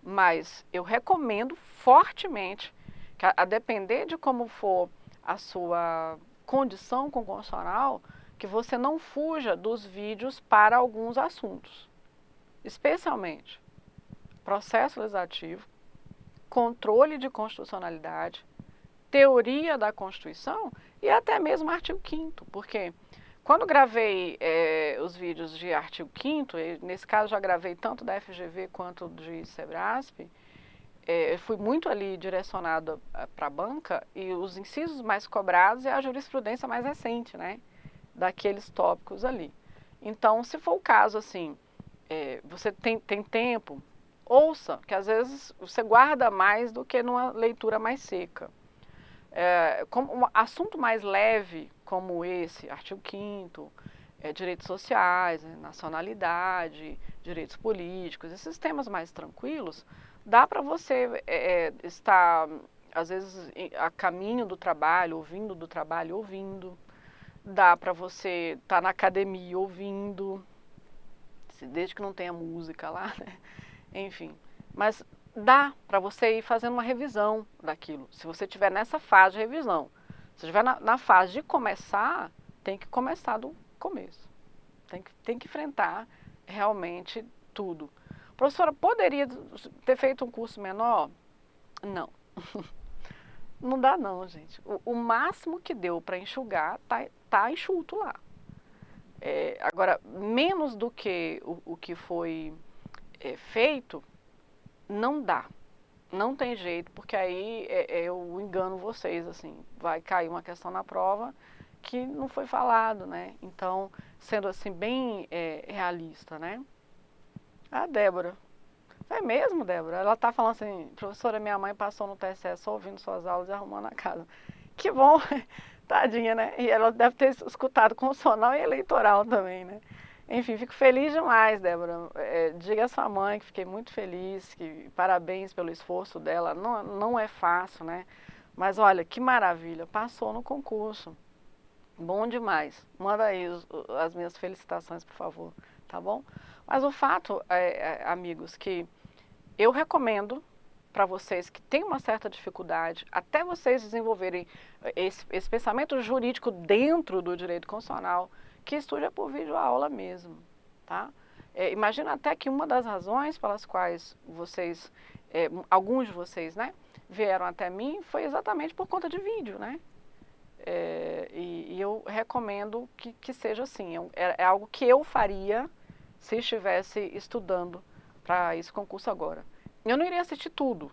Mas eu recomendo fortemente que a depender de como for a sua condição constitucional, que você não fuja dos vídeos para alguns assuntos, especialmente processo legislativo, controle de constitucionalidade, teoria da Constituição e até mesmo artigo 5º, porque quando gravei os vídeos de artigo 5º, nesse caso já gravei tanto da FGV quanto de Sebrasp, fui muito ali direcionada para a banca e os incisos mais cobrados é a jurisprudência mais recente, né, daqueles tópicos ali. Então, se for o caso, assim, você tem tempo, ouça, que às vezes você guarda mais do que numa leitura mais seca. Como um assunto mais leve, como esse, artigo 5º, direitos sociais, nacionalidade, direitos políticos, esses temas mais tranquilos, dá para você estar, às vezes, a caminho do trabalho, ouvindo. Dá para você estar na academia ouvindo, desde que não tenha música lá, né? Enfim, mas dá para você ir fazendo uma revisão daquilo, se você estiver nessa fase de revisão. Se estiver na fase de começar, tem que começar do começo. Tem que enfrentar realmente tudo. Professora, poderia ter feito um curso menor? Não. Não dá não, gente. O máximo que deu para enxugar tá enxuto lá. Agora, menos do que o que foi feito, não dá. Não tem jeito, porque aí eu engano vocês, assim, vai cair uma questão na prova que não foi falado, né? Então, sendo assim bem realista, né? A Débora. É mesmo, Débora? Ela tá falando assim, professora, minha mãe passou no TSE só ouvindo suas aulas e arrumando a casa. Que bom, tadinha, né? E ela deve ter escutado constitucional e eleitoral também, né? Enfim, fico feliz demais, Débora. Diga à sua mãe que fiquei muito feliz, que parabéns pelo esforço dela. Não é fácil, né? Mas olha, que maravilha, passou no concurso. Bom demais. Manda aí as minhas felicitações, por favor, tá bom? Mas o fato, amigos, que eu recomendo para vocês que têm uma certa dificuldade, até vocês desenvolverem esse pensamento jurídico dentro do direito constitucional, que estude por videoaula mesmo, tá? Imagina até que uma das razões pelas quais vocês, alguns de vocês, né, vieram até mim foi exatamente por conta de vídeo, né? E eu recomendo que seja assim, é algo que eu faria se estivesse estudando para esse concurso agora. Eu não iria assistir tudo,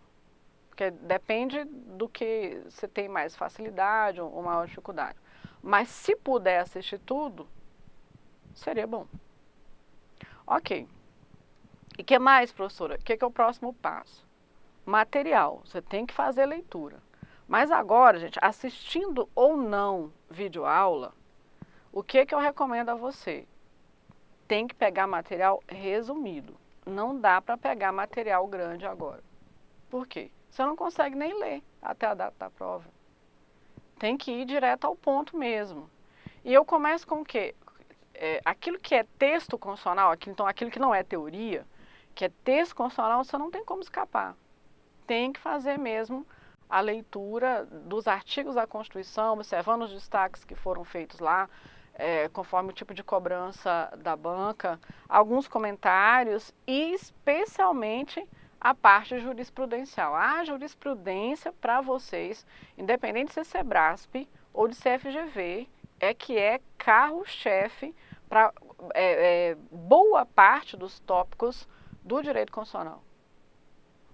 porque depende do que você tem mais facilidade ou maior dificuldade. Mas se puder assistir tudo, seria bom. Ok. E o que mais, professora? O que é o próximo passo? material, você tem que fazer leitura. Mas agora, gente, assistindo ou não videoaula, o que eu recomendo a você? Tem que pegar material resumido. Não dá para pegar material grande agora. Por quê? Você não consegue nem ler até a data da prova. Tem que ir direto ao ponto mesmo. E eu começo com o quê? Aquilo que é texto constitucional, então aquilo que não é teoria, que é texto constitucional, você não tem como escapar. Tem que fazer mesmo a leitura dos artigos da Constituição, observando os destaques que foram feitos lá, conforme o tipo de cobrança da banca, alguns comentários e especialmente a parte jurisprudencial. A jurisprudência para vocês, independente de ser Sebrasp ou de CFGV, que é carro-chefe para boa parte dos tópicos do direito constitucional.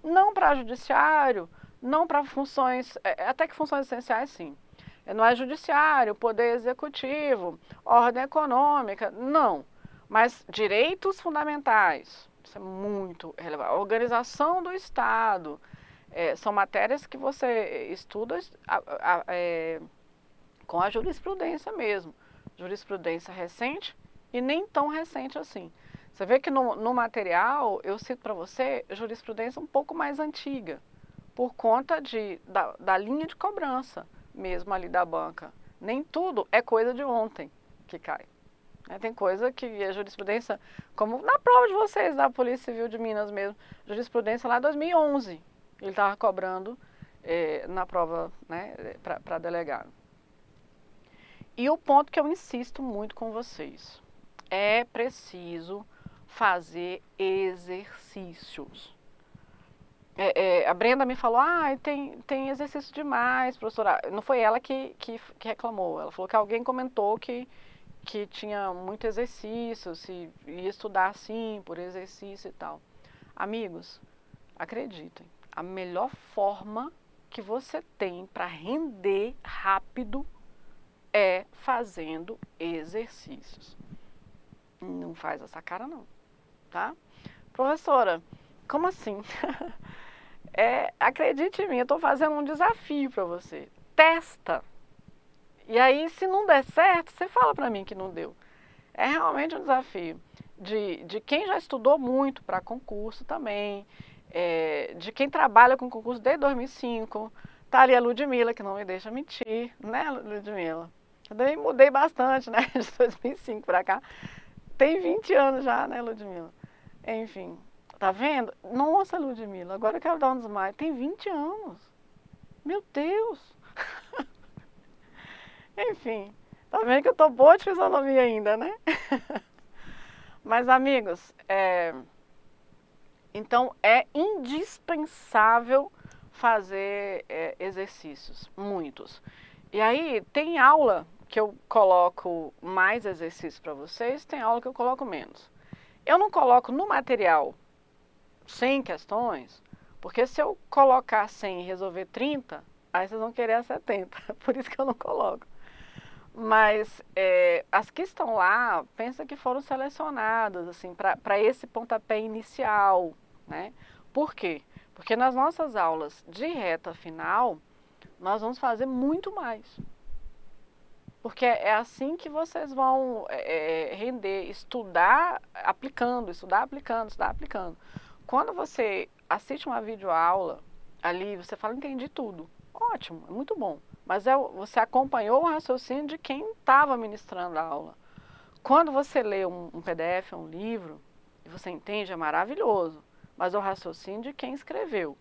Não para judiciário, não para funções, até que funções essenciais sim. Não é judiciário, poder executivo, ordem econômica, não. Mas direitos fundamentais, isso é muito relevante. Organização do Estado, são matérias que você estuda com a jurisprudência mesmo. Jurisprudência recente e nem tão recente assim. Você vê que no material eu cito para você jurisprudência um pouco mais antiga, por conta da linha de cobrança mesmo ali da banca. Nem tudo é coisa de ontem que cai. Tem coisa que é jurisprudência, como na prova de vocês, da Polícia Civil de Minas mesmo, jurisprudência lá em 2011, ele estava cobrando na prova, né, para delegado. E o ponto que eu insisto muito com vocês, é preciso fazer exercícios. A Brenda me falou, tem exercício demais, professora. Não foi ela que reclamou, ela falou que alguém comentou que tinha muito exercício, se ia estudar assim, por exercício e tal. Amigos, acreditem, a melhor forma que você tem para render rápido é fazendo exercícios. Não faz essa cara não, tá? Professora, como assim? Acredite em mim, eu estou fazendo um desafio para você. Testa. E aí, se não der certo, você fala para mim que não deu. É realmente um desafio. De quem já estudou muito para concurso também, de quem trabalha com concurso desde 2005. Tá ali a Ludmila, que não me deixa mentir, né, Ludmila? Eu também mudei bastante, né, de 2005 para cá. Tem 20 anos já, né, Ludmila? Enfim, tá vendo? Nossa, Ludmila, agora eu quero dar um desmaio. Tem 20 anos. Meu Deus! Enfim, tá vendo que eu tô boa de fisionomia ainda, né? Mas, amigos, então é indispensável fazer exercícios, muitos. E aí, tem aula que eu coloco mais exercícios para vocês, tem aula que eu coloco menos. Eu não coloco no material 100 questões, porque se eu colocar 100 e resolver 30, aí vocês vão querer as 70, por isso que eu não coloco. Mas as que estão lá, pensa que foram selecionadas assim, para esse pontapé inicial, né? Por quê? Porque nas nossas aulas de reta final, nós vamos fazer muito mais. Porque é assim que vocês vão render, estudar aplicando, estudar aplicando, estudar aplicando. Quando você assiste uma videoaula, ali você fala, entendi tudo. Ótimo, é muito bom. Mas você acompanhou o raciocínio de quem estava ministrando a aula. Quando você lê um PDF, um livro, e você entende, é maravilhoso. Mas é o raciocínio de quem escreveu.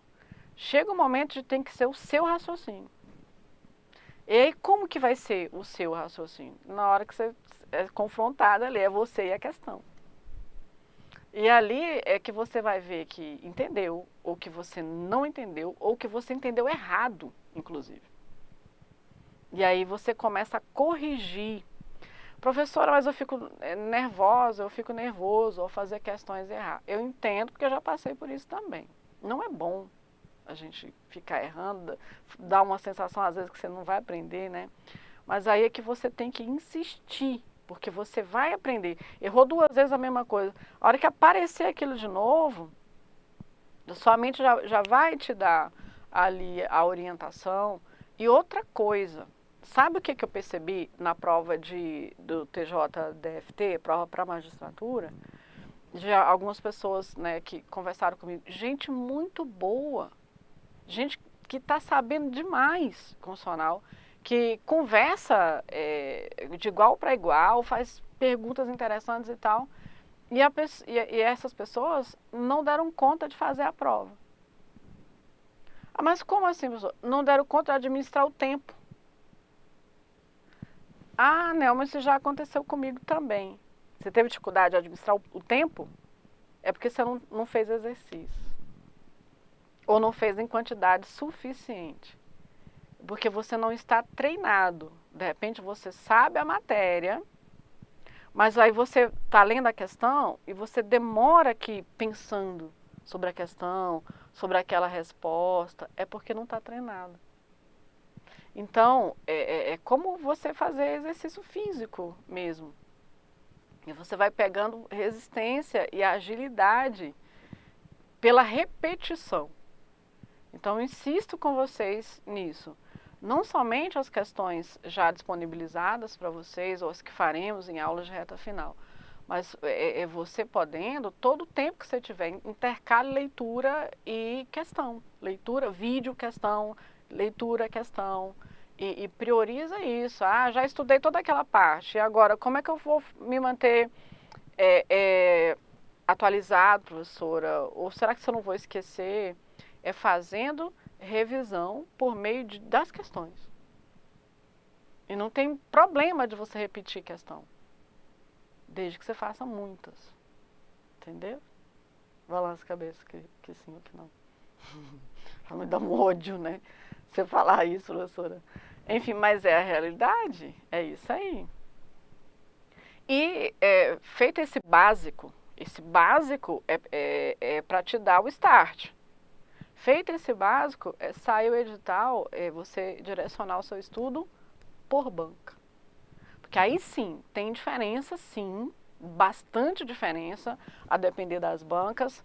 Chega o momento de tem que ser o seu raciocínio. E aí, como que vai ser o seu raciocínio? Na hora que você é confrontado ali, é você e a questão. E ali é que você vai ver que entendeu, ou que você não entendeu, ou que você entendeu errado, inclusive. E aí você começa a corrigir. Professora, mas eu fico nervosa, eu fico nervoso ao fazer questões erradas. Eu entendo, porque eu já passei por isso também. Não é bom a gente ficar errando, dá uma sensação às vezes que você não vai aprender, né? Mas aí é que você tem que insistir, porque você vai aprender. Errou 2 vezes a mesma coisa. A hora que aparecer aquilo de novo, Sua mente já vai te dar ali a orientação. E outra coisa, sabe o que, que eu percebi na prova do TJ-DFT, prova para magistratura? Já algumas pessoas, né, que conversaram comigo, gente muito boa, gente que está sabendo demais constitucional, que conversa de igual para igual, faz perguntas interessantes e tal, e essas pessoas não deram conta de fazer a prova. Ah, mas como assim, professor? Não deram conta de administrar o tempo. Ah, não, mas isso já aconteceu comigo também. Você teve dificuldade de administrar o tempo? É porque você não fez exercício. Ou não fez em quantidade suficiente. Porque você não está treinado. De repente você sabe a matéria, mas aí você está lendo a questão e você demora aqui pensando sobre a questão, sobre aquela resposta. É porque não está treinado. Então, é como você fazer exercício físico mesmo. E você vai pegando resistência e agilidade pela repetição. Então, eu insisto com vocês nisso. Não somente as questões já disponibilizadas para vocês, ou as que faremos em aulas de reta final, mas você podendo, todo o tempo que você tiver, intercale leitura e questão. Leitura, vídeo, questão, leitura, questão. E prioriza isso. Ah, já estudei toda aquela parte. E agora, como é que eu vou me manter atualizado, professora? Ou será que eu não vou esquecer? É fazendo revisão por meio das questões. E não tem problema de você repetir questão. Desde que você faça muitas. Entendeu? Balança a cabeça que sim ou que não. Me dá um ódio, né? Você falar isso, professora. Enfim, mas é a realidade. É isso aí. E feito esse básico é para te dar o start. Feito esse básico, sai o edital, você direcionar o seu estudo por banca. Porque aí sim, tem diferença sim, bastante diferença, a depender das bancas,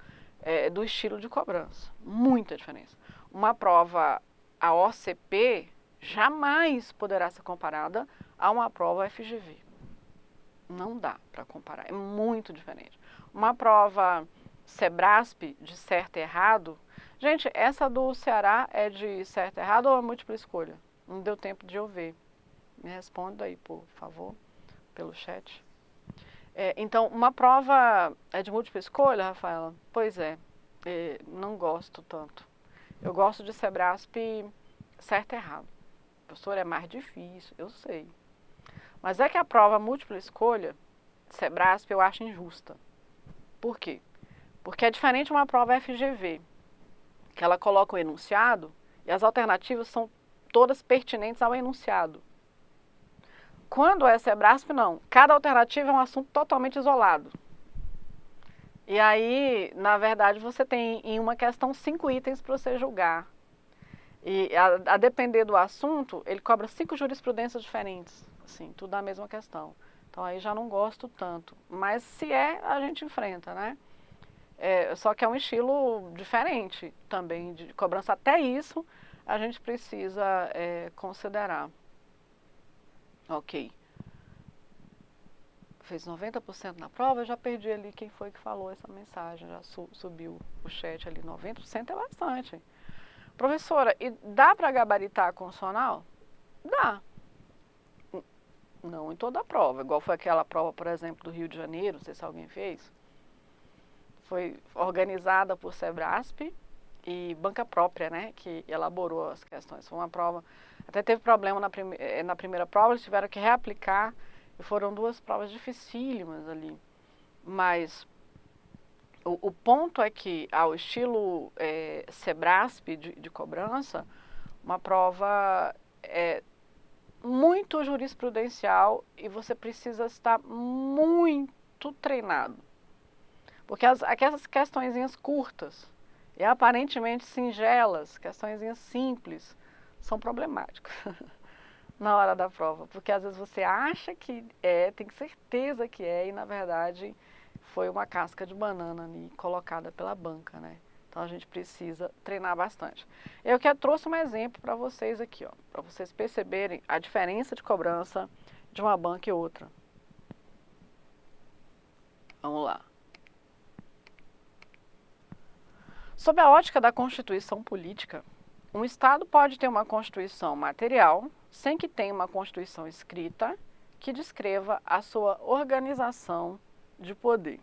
do estilo de cobrança. Muita diferença. Uma prova, a OCP, jamais poderá ser comparada a uma prova FGV. Não dá para comparar, é muito diferente. Uma prova Sebrasp de certo e errado, gente, essa do Ceará é de certo e errado ou é múltipla escolha? Não deu tempo de eu ver. Me responda aí, por favor, pelo chat. Então, uma prova é de múltipla escolha, Rafaela? Pois não gosto tanto. Eu gosto de Sebrasp certo e errado. Professor, é mais difícil, eu sei. Mas é que a prova múltipla escolha, Sebrasp, eu acho injusta. Por quê? Porque é diferente de uma prova FGV, que ela coloca o enunciado e as alternativas são todas pertinentes ao enunciado. Quando é Sebrasp, não. Cada alternativa é um assunto totalmente isolado. E aí, na verdade, você tem em uma questão 5 itens para você julgar. E a depender do assunto, ele cobra 5 jurisprudências diferentes. Assim, tudo na mesma questão. Então aí já não gosto tanto. Mas se a gente enfrenta, né? Só que é um estilo diferente também de cobrança. Até isso a gente precisa considerar. Ok. Fez 90% na prova, eu já perdi ali quem foi que falou essa mensagem. Já subiu o chat ali. 90% é bastante. Professora, e dá para gabaritar a constitucional? Dá. Não em toda a prova. Igual foi aquela prova, por exemplo, do Rio de Janeiro, não sei se alguém fez. Foi organizada por Sebrasp e banca própria, né, que elaborou as questões. Foi uma prova, até teve problema na primeira prova, eles tiveram que reaplicar, e foram 2 provas dificílimas ali. Mas o ponto é que, ao estilo Sebrasp de cobrança, uma prova muito jurisprudencial e você precisa estar muito treinado. Porque aquelas questõezinhas curtas e aparentemente singelas, questõezinhas simples, são problemáticas na hora da prova. Porque às vezes você acha que tem certeza que e na verdade foi uma casca de banana ali colocada pela banca, né? Então a gente precisa treinar bastante. Eu que trouxe um exemplo para vocês aqui, ó, para vocês perceberem a diferença de cobrança de uma banca e outra. Vamos lá. Sob a ótica da Constituição política, um Estado pode ter uma Constituição material sem que tenha uma Constituição escrita que descreva a sua organização de poder.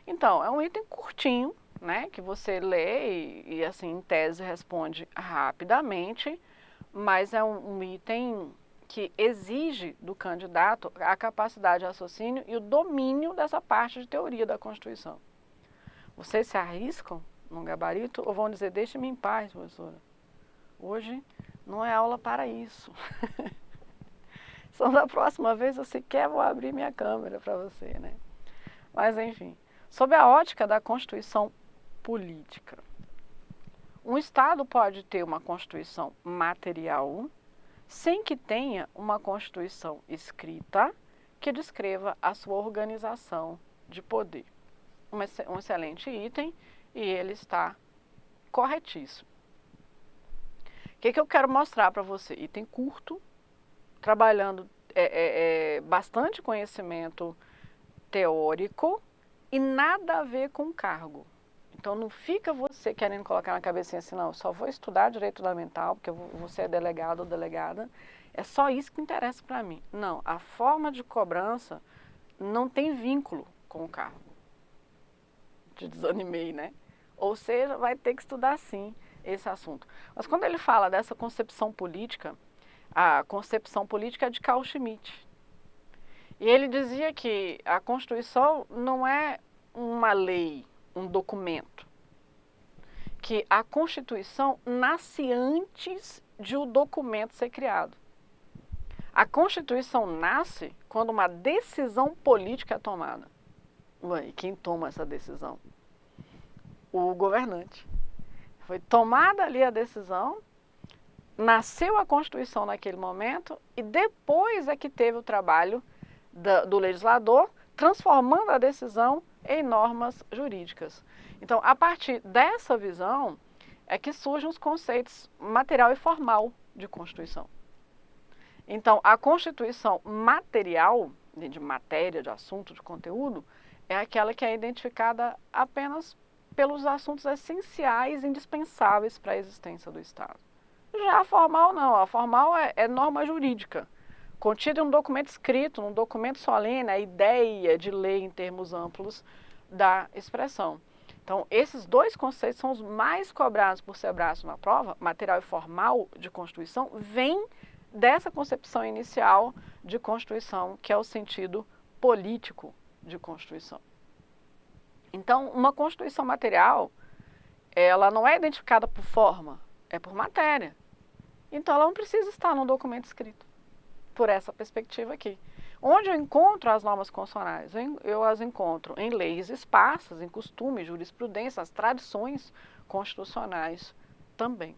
Então, é um item curtinho, né, que você lê e assim, em tese, responde rapidamente, mas é um item que exige do candidato a capacidade de raciocínio e o domínio dessa parte de teoria da Constituição. Vocês se arriscam num gabarito ou vão dizer, deixe-me em paz, professora? Hoje não é aula para isso. Só da próxima vez eu sequer vou abrir minha câmera para você, né? Mas enfim, sob a ótica da Constituição política, um Estado pode ter uma Constituição material sem que tenha uma Constituição escrita que descreva a sua organização de poder. Um excelente item e ele está corretíssimo. O que eu quero mostrar para você? Item curto, trabalhando bastante conhecimento teórico e nada a ver com cargo. Então não fica você querendo colocar na cabecinha assim, não, eu só vou estudar direito fundamental porque você é delegado ou delegada, é só isso que interessa para mim. Não, a forma de cobrança não tem vínculo com o cargo. Te desanimei, né? Ou seja, vai ter que estudar sim esse assunto. Mas quando ele fala dessa concepção política, a concepção política é de Carl Schmitt. E ele dizia que a Constituição não é uma lei, um documento. Que a Constituição nasce antes de o documento ser criado. A Constituição nasce quando uma decisão política é tomada. Ué, e quem toma essa decisão? O governante. Foi tomada ali a decisão, nasceu a Constituição naquele momento e depois é que teve o trabalho do legislador transformando a decisão em normas jurídicas. Então, a partir dessa visão é que surgem os conceitos material e formal de Constituição. Então, a Constituição material, de matéria, de assunto, de conteúdo, é aquela que é identificada apenas pelos assuntos essenciais, indispensáveis para a existência do Estado. Já a formal não, a formal é norma jurídica, contida em um documento escrito, num documento solene, a ideia de lei em termos amplos da expressão. Então, esses dois conceitos são os mais cobrados por Sebrae na prova, material e formal de Constituição, vem dessa concepção inicial de Constituição, que é o sentido político de Constituição. Então, uma Constituição material, ela não é identificada por forma, é por matéria. Então, ela não precisa estar num documento escrito, por essa perspectiva aqui. Onde eu encontro as normas constitucionais? Eu as encontro em leis esparsas, em costumes, jurisprudência, as tradições constitucionais também.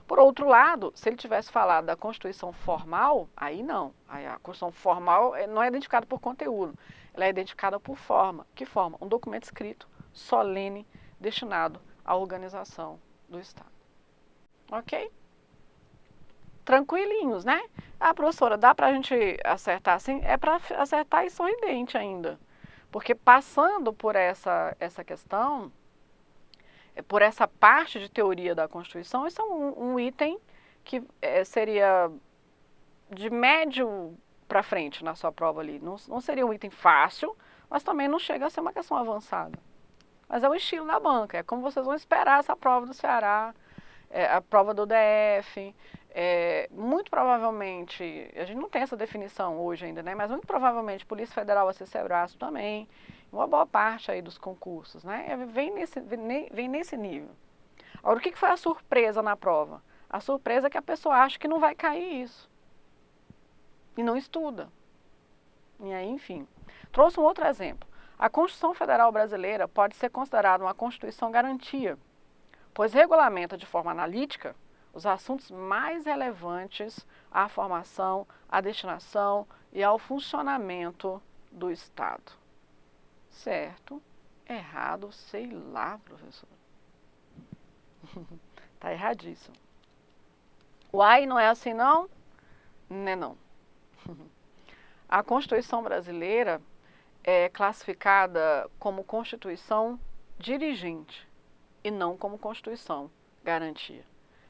Por outro lado, se ele tivesse falado da Constituição formal, aí não. Aí a Constituição formal não é identificada por conteúdo, ela é identificada por forma. Que forma? Um documento escrito, solene, destinado à organização do Estado. Ok? Tranquilinhos, né? Ah, professora, dá para a gente acertar assim? É para acertar e sorridente ainda. Porque passando por essa questão, por essa parte de teoria da Constituição, isso é um item que seria de médio para frente na sua prova ali. Não seria um item fácil, mas também não chega a ser uma questão avançada. Mas é o estilo da banca, é como vocês vão esperar essa prova do Ceará, a prova do DF. Muito provavelmente, a gente não tem essa definição hoje ainda, né? Mas muito provavelmente Polícia Federal vai ser Sebrae também, uma boa parte aí dos concursos, né? Vem nesse nível. Agora, o que foi a surpresa na prova? A surpresa é que a pessoa acha que não vai cair isso. E não estuda. E aí, enfim. Trouxe um outro exemplo. A Constituição Federal Brasileira pode ser considerada uma Constituição garantia, pois regulamenta de forma analítica os assuntos mais relevantes à formação, à destinação e ao funcionamento do Estado. Certo? Errado, sei lá, professor. Tá erradíssimo. Uai, não é assim não? Né não. A Constituição brasileira é classificada como Constituição dirigente e não como Constituição garantia.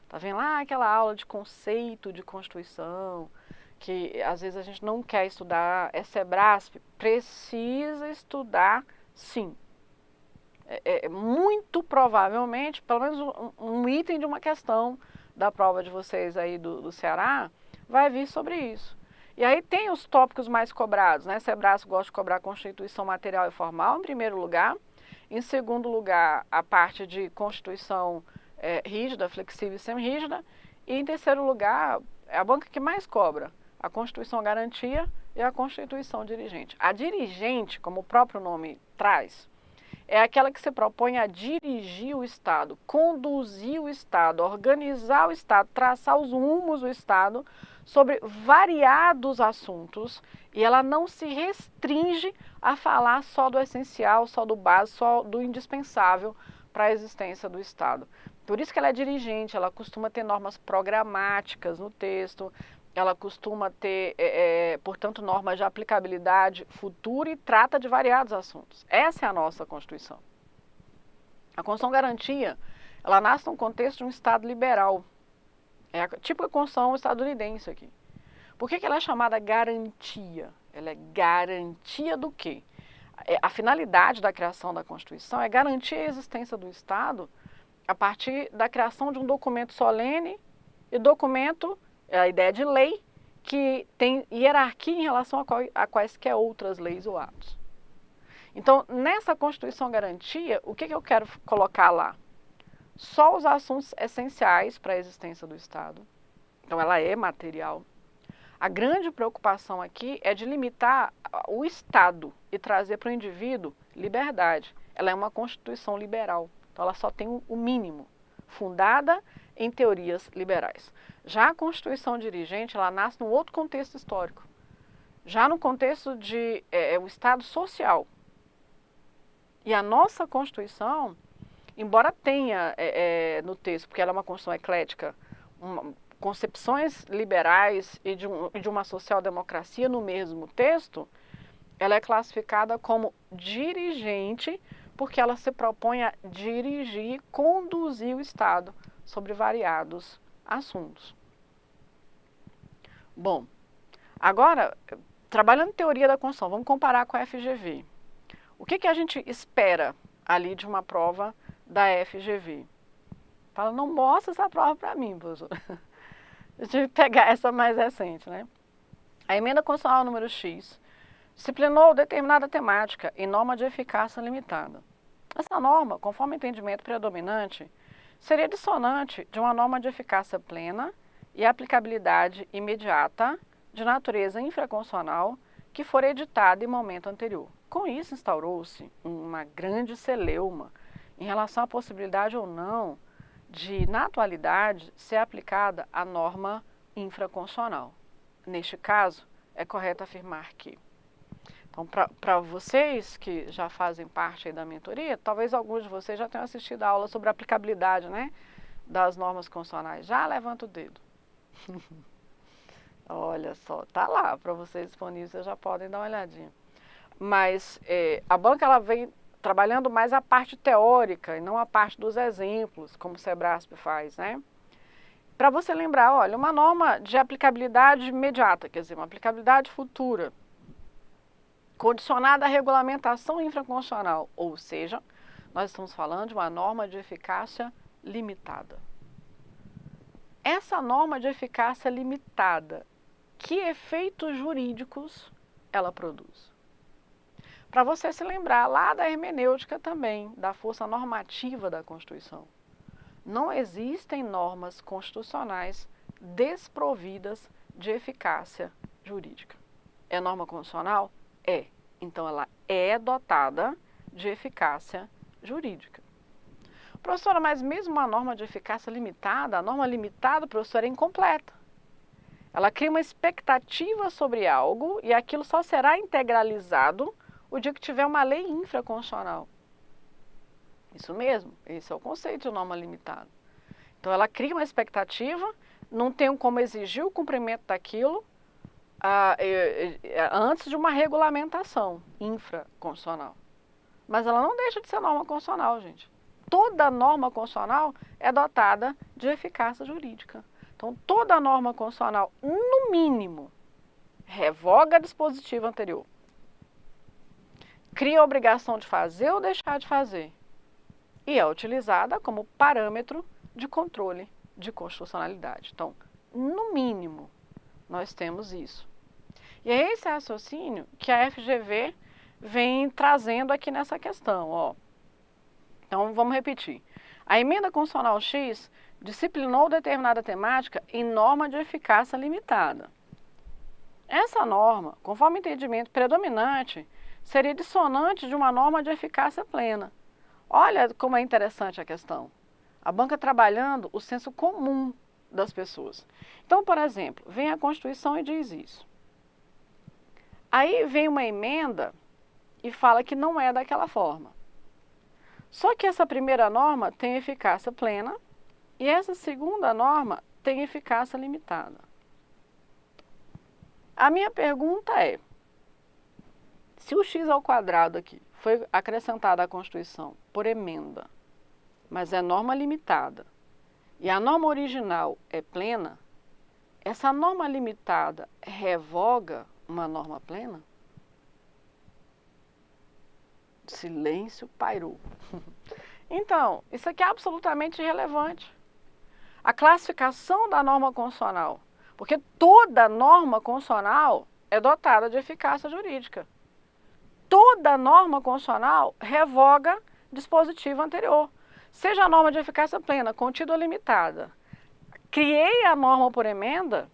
Tá vendo lá aquela aula de conceito de Constituição, que às vezes a gente não quer estudar, é SEBRASP, precisa estudar sim. Muito provavelmente, pelo menos um item de uma questão da prova de vocês aí do Ceará, vai vir sobre isso. E aí tem os tópicos mais cobrados, né? SEBRASP gosta de cobrar Constituição material e formal, em primeiro lugar. Em segundo lugar, a parte de Constituição rígida, flexível e semi-rígida. E em terceiro lugar, é a banca que mais cobra, a Constituição garantia e a Constituição dirigente. A dirigente, como o próprio nome traz, é aquela que se propõe a dirigir o Estado, conduzir o Estado, organizar o Estado, traçar os rumos do Estado sobre variados assuntos, e ela não se restringe a falar só do essencial, só do básico, só do indispensável para a existência do Estado. Por isso que ela é dirigente, ela costuma ter normas programáticas no texto, ela costuma ter, portanto, normas de aplicabilidade futura e trata de variados assuntos. Essa é a nossa Constituição. A Constituição Garantia, ela nasce num contexto de um Estado liberal. É tipo a Constituição estadunidense aqui. Por que ela é chamada garantia? Ela é garantia do quê? A finalidade da criação da Constituição é garantir a existência do Estado a partir da criação de um documento solene e documento, a ideia de lei, que tem hierarquia em relação a quaisquer outras leis ou atos. Então, nessa Constituição Garantia, o que eu quero colocar lá? Só os assuntos essenciais para a existência do Estado. Então, ela é material. A grande preocupação aqui é de limitar o Estado e trazer para o indivíduo liberdade. Ela é uma Constituição liberal, então ela só tem o mínimo, fundada em teorias liberais. Já a Constituição dirigente, ela nasce num outro contexto histórico, já no contexto de o Estado social. E a nossa Constituição, embora tenha no texto, porque ela é uma Constituição eclética, concepções liberais e de uma social-democracia no mesmo texto, ela é classificada como dirigente porque ela se propõe a dirigir, conduzir o Estado sobre variados assuntos. Bom, agora, trabalhando em teoria da Constituição, vamos comparar com a FGV. O que a gente espera ali de uma prova da FGV? Fala, não mostra essa prova para mim, professor. Deixa eu pegar essa mais recente, né? A emenda constitucional número X disciplinou determinada temática em norma de eficácia limitada. Essa norma, conforme o entendimento predominante, seria dissonante de uma norma de eficácia plena e aplicabilidade imediata de natureza infraconstitucional que for editada em momento anterior. Com isso, instaurou-se uma grande celeuma em relação à possibilidade ou não de, na atualidade, ser aplicada a norma infraconstitucional. Neste caso, é correto afirmar que, então, para vocês que já fazem parte aí da mentoria, talvez alguns de vocês já tenham assistido a aula sobre a aplicabilidade, né, das normas constitucionais. Já levanta o dedo. Olha só, tá lá para vocês disponíveis, vocês já podem dar uma olhadinha. Mas a banca ela vem trabalhando mais a parte teórica e não a parte dos exemplos, como o SEBRASP faz, né? Para você lembrar, olha, uma norma de aplicabilidade imediata, quer dizer, uma aplicabilidade futura, condicionada à regulamentação infraconstitucional, ou seja, nós estamos falando de uma norma de eficácia limitada. Essa norma de eficácia limitada, que efeitos jurídicos ela produz? Para você se lembrar lá da hermenêutica também, da força normativa da Constituição. Não existem normas constitucionais desprovidas de eficácia jurídica. É norma constitucional? É. Então, ela é dotada de eficácia jurídica. Professora, mas mesmo uma norma de eficácia limitada, a norma limitada, professora, é incompleta. Ela cria uma expectativa sobre algo e aquilo só será integralizado o dia que tiver uma lei infraconstitucional. Isso mesmo, esse é o conceito de norma limitada. Então ela cria uma expectativa, não tem como exigir o cumprimento daquilo antes de uma regulamentação infraconstitucional. Mas ela não deixa de ser norma constitucional, gente. Toda norma constitucional é dotada de eficácia jurídica. Então toda norma constitucional, no mínimo, revoga dispositivo anterior, cria a obrigação de fazer ou deixar de fazer e é utilizada como parâmetro de controle de constitucionalidade. Então, no mínimo, nós temos isso. E é esse raciocínio que a FGV vem trazendo aqui nessa questão. Ó. Então, vamos repetir. A emenda constitucional X disciplinou determinada temática em norma de eficácia limitada. Essa norma, conforme o entendimento predominante, seria dissonante de uma norma de eficácia plena. Olha como é interessante a questão. A banca trabalhando o senso comum das pessoas. Então, por exemplo, vem a Constituição e diz isso. Aí vem uma emenda e fala que não é daquela forma. Só que essa primeira norma tem eficácia plena e essa segunda norma tem eficácia limitada. A minha pergunta é, se o x ao quadrado aqui foi acrescentado à Constituição por emenda, mas é norma limitada, e a norma original é plena, essa norma limitada revoga uma norma plena? Silêncio pairou. Então, isso aqui é absolutamente irrelevante. A classificação da norma constitucional, porque toda norma constitucional é dotada de eficácia jurídica. Toda norma constitucional revoga dispositivo anterior. Seja a norma de eficácia plena, contida ou limitada. Criei a norma por emenda,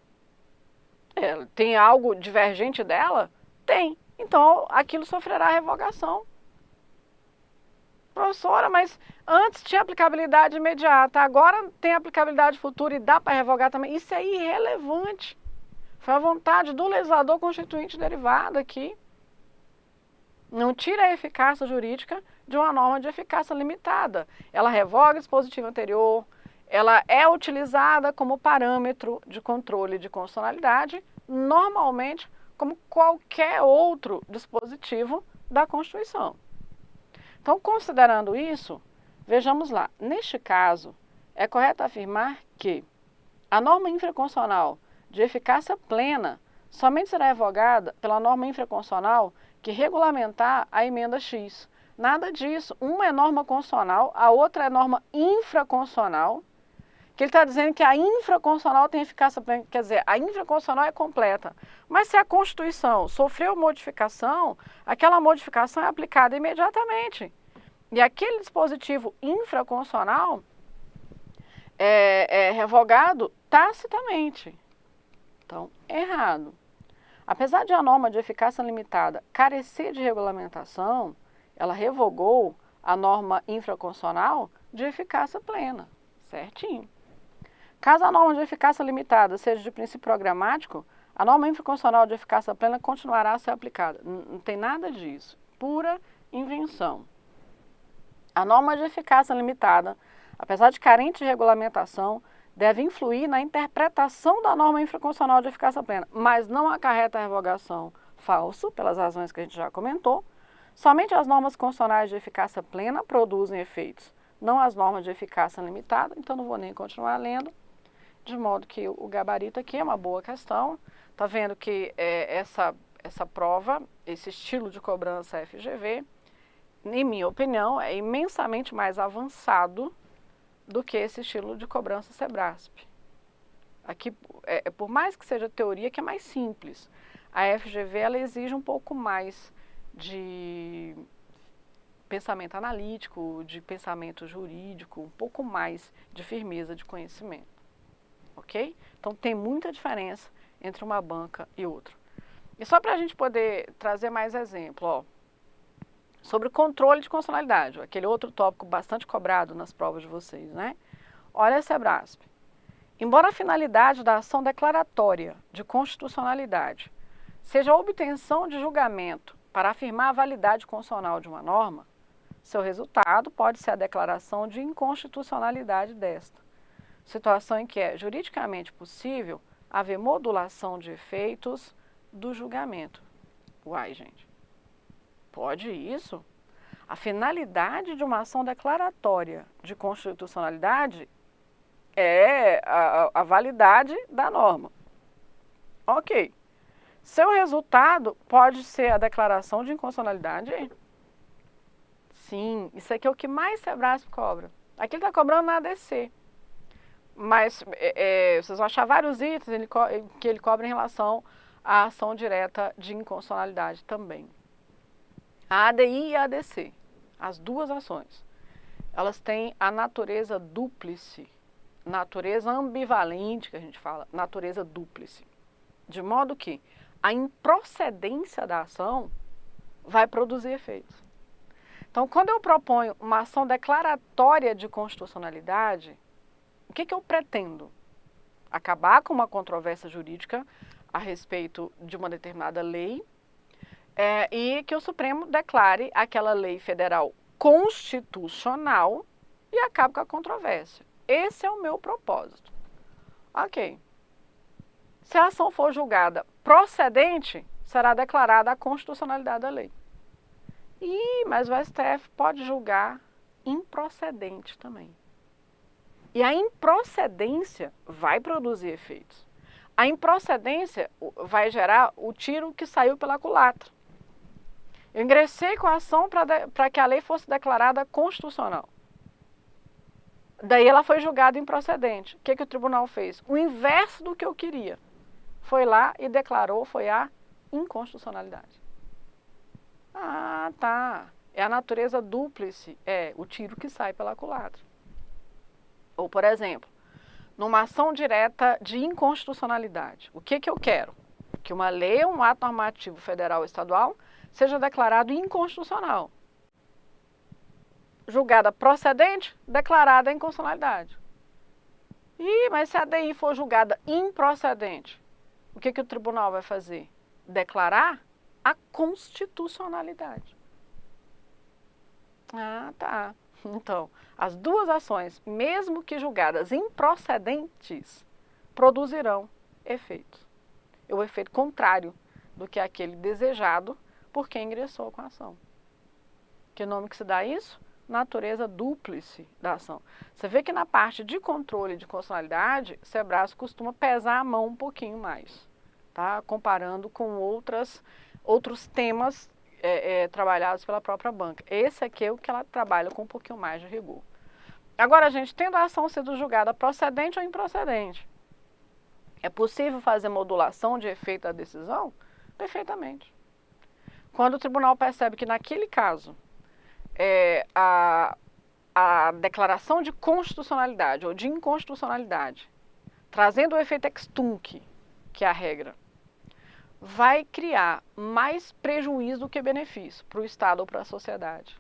tem algo divergente dela? Tem. Então, aquilo sofrerá revogação. Professora, mas antes tinha aplicabilidade imediata, agora tem aplicabilidade futura e dá para revogar também. Isso é irrelevante. Foi a vontade do legislador constituinte derivada aqui. Não tira a eficácia jurídica de uma norma de eficácia limitada. Ela revoga o dispositivo anterior, ela é utilizada como parâmetro de controle de constitucionalidade, normalmente como qualquer outro dispositivo da Constituição. Então, considerando isso, vejamos lá. Neste caso, é correto afirmar que a norma infraconstitucional de eficácia plena somente será revogada pela norma infraconstitucional que regulamentar a emenda X. Nada disso. Uma é norma constitucional, a outra é norma infraconstitucional, que ele está dizendo que a infraconstitucional tem eficácia plena, quer dizer, a infraconstitucional é completa. Mas se a Constituição sofreu modificação, aquela modificação é aplicada imediatamente. E aquele dispositivo infraconstitucional é revogado tacitamente. Então, errado. Apesar de a norma de eficácia limitada carecer de regulamentação, ela revogou a norma infraconstitucional de eficácia plena, certinho. Caso a norma de eficácia limitada seja de princípio programático, a norma infraconstitucional de eficácia plena continuará a ser aplicada. Não tem nada disso, pura invenção. A norma de eficácia limitada, apesar de carente de regulamentação, deve influir na interpretação da norma infraconstitucional de eficácia plena, mas não acarreta a revogação. Falso, pelas razões que a gente já comentou. Somente as normas constitucionais de eficácia plena produzem efeitos, não as normas de eficácia limitada, então não vou nem continuar lendo, de modo que o gabarito aqui é uma boa questão. Está vendo que essa prova, esse estilo de cobrança FGV, em minha opinião, é imensamente mais avançado do que esse estilo de cobrança Sebrasp. Aqui, por mais que seja teoria, que é mais simples. A FGV ela exige um pouco mais de pensamento analítico, de pensamento jurídico, um pouco mais de firmeza de conhecimento. Ok? Então tem muita diferença entre uma banca e outra. E só para a gente poder trazer mais exemplo, ó, sobre o controle de constitucionalidade, aquele outro tópico bastante cobrado nas provas de vocês, né? Olha a Sebrasp. Embora a finalidade da ação declaratória de constitucionalidade seja a obtenção de julgamento para afirmar a validade constitucional de uma norma, seu resultado pode ser a declaração de inconstitucionalidade desta, situação em que é juridicamente possível haver modulação de efeitos do julgamento. Uai, gente, pode isso? A finalidade de uma ação declaratória de constitucionalidade é a validade da norma. Ok. Seu resultado pode ser a declaração de inconstitucionalidade? Sim, isso aqui é o que mais Sebrasp cobra. Aqui ele está cobrando na ADC. Mas vocês vão achar vários itens que ele cobra em relação à ação direta de inconstitucionalidade também. A ADI e a ADC, as duas ações, elas têm a natureza dúplice, natureza ambivalente, que a gente fala, natureza dúplice. De modo que a improcedência da ação vai produzir efeitos. Então, quando eu proponho uma ação declaratória de constitucionalidade, o que eu pretendo? Acabar com uma controvérsia jurídica a respeito de uma determinada lei e que o Supremo declare aquela lei federal constitucional e acabe com a controvérsia. Esse é o meu propósito. Ok. Se a ação for julgada procedente, será declarada a constitucionalidade da lei. Mas o STF pode julgar improcedente também. E a improcedência vai produzir efeitos. A improcedência vai gerar o tiro que saiu pela culatra. Eu ingressei com a ação para que a lei fosse declarada constitucional. Daí ela foi julgada improcedente. O que o tribunal fez? O inverso do que eu queria. Foi lá e declarou, foi a inconstitucionalidade. Ah, tá. É a natureza dúplice, o tiro que sai pela culatra. Ou, por exemplo, numa ação direta de inconstitucionalidade, o que eu quero? Que uma lei, um ato normativo federal ou estadual, seja declarado inconstitucional. Julgada procedente, declarada inconstitucionalidade. Mas se a ADI for julgada improcedente, o que o tribunal vai fazer? Declarar a constitucionalidade. Ah, tá. Então, as duas ações, mesmo que julgadas improcedentes, produzirão efeitos. O efeito contrário do que aquele desejado por quem ingressou com a ação. Que nome que se dá isso? Natureza dúplice da ação. Você vê que na parte de controle de constitucionalidade, Sebrasp costuma pesar a mão um pouquinho mais, tá? Comparando com outros temas trabalhados pela própria banca. Esse aqui é o que ela trabalha com um pouquinho mais de rigor. Agora, gente, tendo a ação sido julgada procedente ou improcedente, é possível fazer modulação de efeito da decisão? Perfeitamente. Quando o tribunal percebe que naquele caso a declaração de constitucionalidade ou de inconstitucionalidade, trazendo o efeito ex tunc, que é a regra, vai criar mais prejuízo do que benefício para o Estado ou para a sociedade.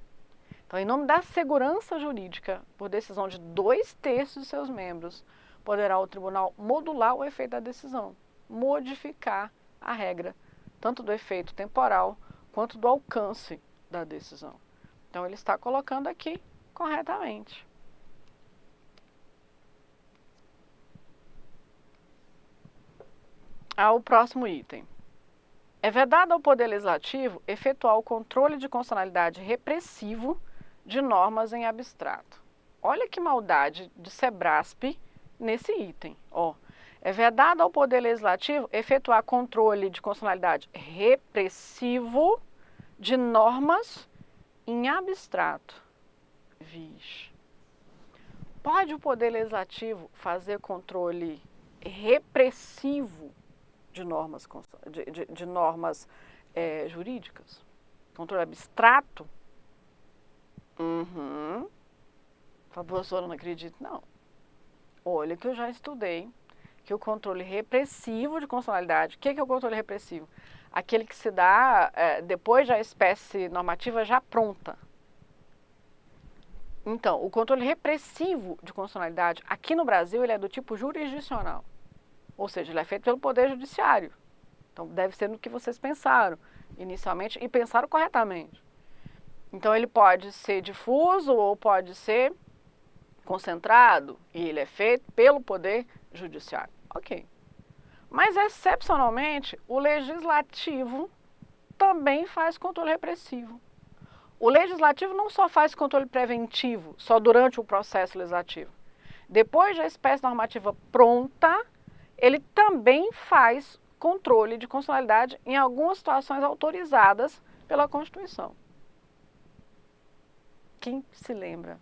Então, em nome da segurança jurídica, por decisão de 2/3 de seus membros, poderá o tribunal modular o efeito da decisão, modificar a regra, tanto do efeito temporal quanto do alcance da decisão. Então, ele está colocando aqui corretamente. O próximo item. É vedado ao Poder Legislativo efetuar o controle de constitucionalidade repressivo de normas em abstrato. Olha que maldade de Sebrasp nesse item. É vedado ao Poder Legislativo efetuar controle de constitucionalidade repressivo de normas em abstrato. Vixe. Pode o Poder Legislativo fazer controle repressivo de normas jurídicas? Controle abstrato? Professora, não acredito, não. Olha que eu já estudei que o controle repressivo de constitucionalidade, o que é o controle repressivo? Aquele que se dá depois da espécie normativa já pronta. Então, o controle repressivo de constitucionalidade, aqui no Brasil, ele é do tipo jurisdicional. Ou seja, ele é feito pelo Poder Judiciário. Então, deve ser no que vocês pensaram inicialmente e pensaram corretamente. Então, ele pode ser difuso ou pode ser concentrado e ele é feito pelo Poder Judiciário. Ok. Mas, excepcionalmente, o Legislativo também faz controle repressivo. O Legislativo não só faz controle preventivo, só durante o processo legislativo. Depois da espécie normativa pronta, ele também faz controle de constitucionalidade em algumas situações autorizadas pela Constituição. Quem se lembra?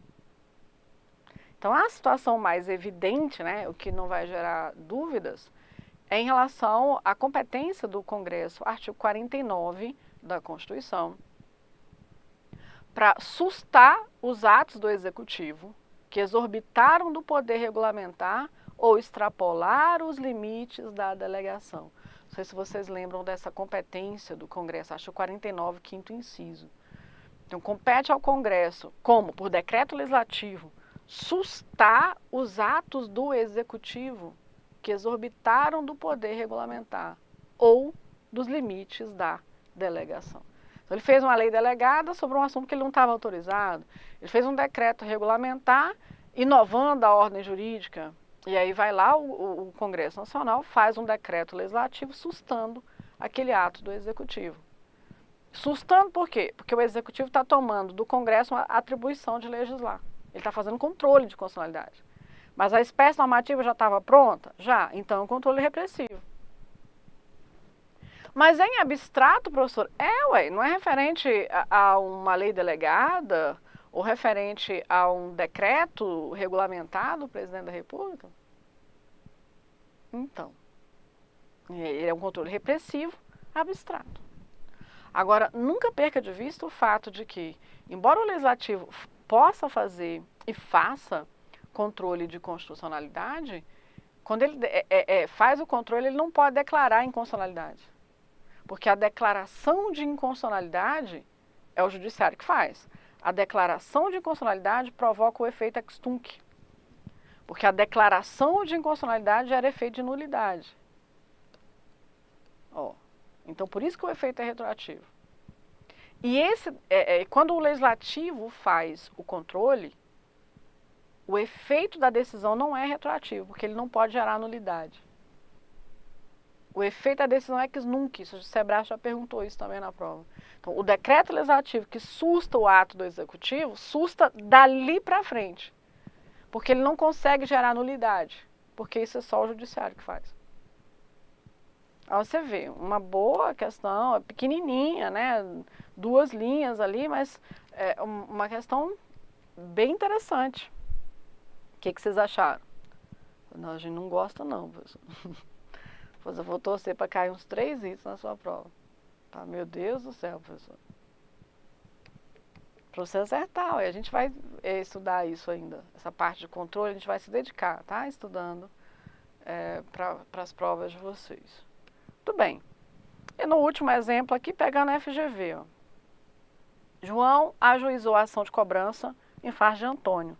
Então, a situação mais evidente, né, o que não vai gerar dúvidas, é em relação à competência do Congresso, artigo 49 da Constituição, para sustar os atos do Executivo que exorbitaram do poder regulamentar ou extrapolar os limites da delegação. Não sei se vocês lembram dessa competência do Congresso, artigo 49, quinto inciso. Então, compete ao Congresso, como por decreto legislativo, sustar os atos do Executivo que exorbitaram do poder regulamentar ou dos limites da delegação. Então, ele fez uma lei delegada sobre um assunto que ele não estava autorizado. Ele fez um decreto regulamentar, inovando a ordem jurídica. E aí vai lá o Congresso Nacional, faz um decreto legislativo sustando aquele ato do Executivo. Sustando por quê? Porque o Executivo está tomando do Congresso uma atribuição de legislar. Ele está fazendo controle de constitucionalidade. Mas a espécie normativa já estava pronta? Já. Então, é um controle repressivo. Mas em abstrato, professor, não é referente a uma lei delegada ou referente a um decreto regulamentado do presidente da República? Então, ele é um controle repressivo abstrato. Agora, nunca perca de vista o fato de que, embora o Legislativo possa fazer e faça controle de constitucionalidade, quando ele faz o controle, ele não pode declarar inconstitucionalidade. Porque a declaração de inconstitucionalidade é o judiciário que faz. A declaração de inconstitucionalidade provoca o efeito ex tunc. Porque a declaração de inconstitucionalidade gera efeito de nulidade. Então, por isso que o efeito é retroativo. E quando o legislativo faz o controle, o efeito da decisão não é retroativo, porque ele não pode gerar nulidade. O efeito da decisão é ex nunc, o Sebrae já perguntou isso também na prova. Então, o decreto legislativo que susta o ato do executivo, susta dali para frente. Porque ele não consegue gerar nulidade, porque isso é só o judiciário que faz. Aí você vê, uma boa questão, pequenininha, né? 2 linhas ali, mas é uma questão bem interessante. O que vocês acharam? Não, a gente não gosta não, professor. Pois eu vou torcer para cair uns 3 itens na sua prova. Tá? Meu Deus do céu, professor. Para você acertar, a gente vai estudar isso ainda. Essa parte de controle a gente vai se dedicar, tá? Estudando para as provas de vocês. Muito bem. E no último exemplo aqui, pegando a FGV. Ó. João ajuizou a ação de cobrança em face de Antônio,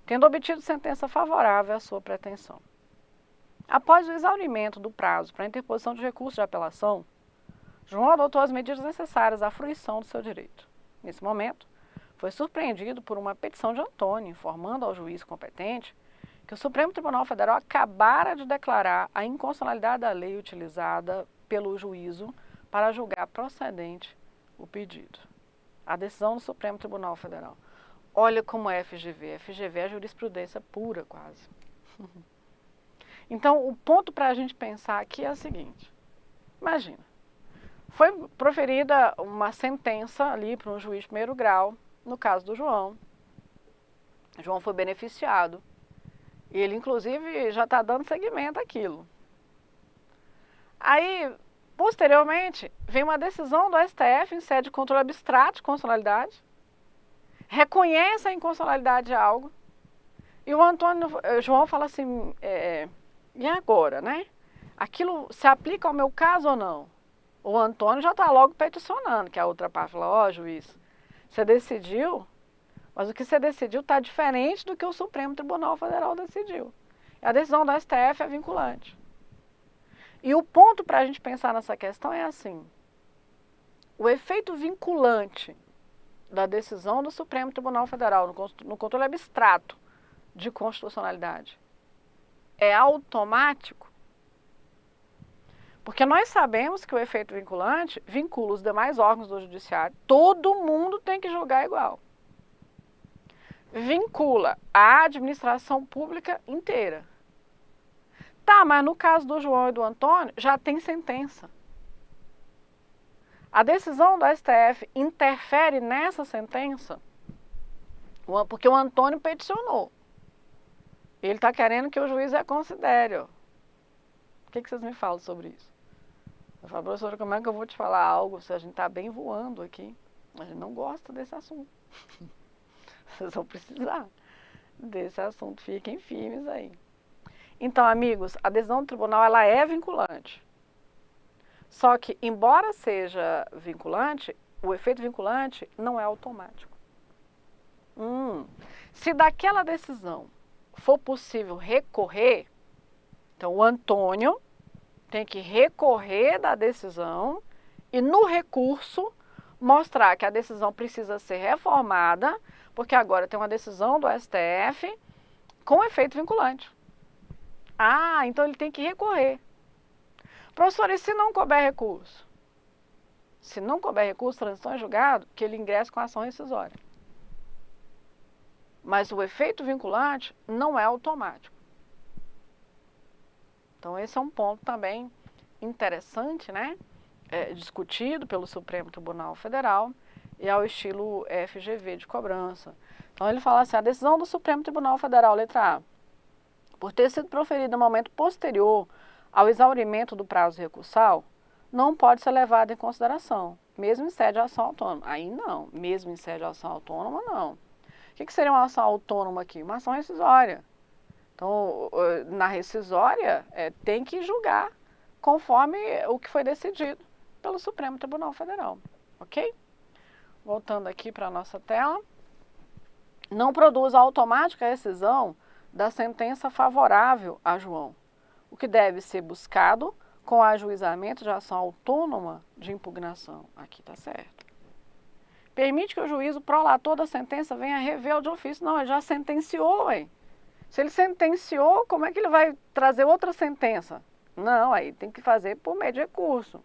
tendo obtido sentença favorável à sua pretensão. Após o exaurimento do prazo para a interposição de recurso de apelação, João adotou as medidas necessárias à fruição do seu direito. Nesse momento, foi surpreendido por uma petição de Antônio, informando ao juiz competente que o Supremo Tribunal Federal acabara de declarar a inconstitucionalidade da lei utilizada pelo juízo para julgar procedente o pedido. A decisão do Supremo Tribunal Federal. Olha como é FGV. FGV é jurisprudência pura, quase. Então, o ponto para a gente pensar aqui é o seguinte. Imagina, foi proferida uma sentença ali para um juiz de primeiro grau, no caso do João. João foi beneficiado. E ele, inclusive, já está dando seguimento àquilo. Aí, posteriormente, vem uma decisão do STF em sede de controle abstrato de constitucionalidade, reconhece a inconstitucionalidade de algo, e o João fala assim, e agora, né? Aquilo se aplica ao meu caso ou não? O Antônio já está logo peticionando, que a outra parte fala, juiz, você decidiu, mas o que você decidiu está diferente do que o Supremo Tribunal Federal decidiu. E a decisão do STF é vinculante. E o ponto para a gente pensar nessa questão é assim, o efeito vinculante da decisão do Supremo Tribunal Federal no controle abstrato de constitucionalidade? É automático? Porque nós sabemos que o efeito vinculante vincula os demais órgãos do judiciário. Todo mundo tem que julgar igual. Vincula a administração pública inteira. Tá, mas no caso do João e do Antônio, já tem sentença. A decisão do STF interfere nessa sentença? Porque o Antônio peticionou. Ele está querendo que o juiz reconsidere. Ó. O que vocês me falam sobre isso? Eu falo, professora, como é que eu vou te falar algo se a gente está bem voando aqui? A gente não gosta desse assunto. Vocês vão precisar desse assunto. Fiquem firmes aí. Então, amigos, a decisão do tribunal ela é vinculante. Só que, embora seja vinculante, o efeito vinculante não é automático. Se daquela decisão for possível recorrer, então o Antônio tem que recorrer da decisão e no recurso mostrar que a decisão precisa ser reformada, porque agora tem uma decisão do STF com efeito vinculante. Ah, então ele tem que recorrer. Professor, e se não couber recurso? Se não couber recurso, transição em julgado, que ele ingresse com ação rescisória. Mas o efeito vinculante não é automático. Então esse é um ponto também interessante, né? Discutido pelo Supremo Tribunal Federal e ao estilo FGV de cobrança. Então ele fala assim, a decisão do Supremo Tribunal Federal, letra A, por ter sido proferida no momento posterior ao exaurimento do prazo recursal, não pode ser levada em consideração, mesmo em sede de ação autônoma. Aí não, mesmo em sede de ação autônoma, não. O que seria uma ação autônoma aqui? Uma ação rescisória. Então, na rescisória, tem que julgar conforme o que foi decidido pelo Supremo Tribunal Federal, ok? Voltando aqui para a nossa tela. Não produz automática rescisão da sentença favorável a João, o que deve ser buscado com o ajuizamento de ação autônoma de impugnação. Aqui está certo. Permite que o juízo prolator da sentença venha rever o de ofício. Não, ele já sentenciou, hein? Se ele sentenciou, como é que ele vai trazer outra sentença? Não, aí tem que fazer por meio de recurso.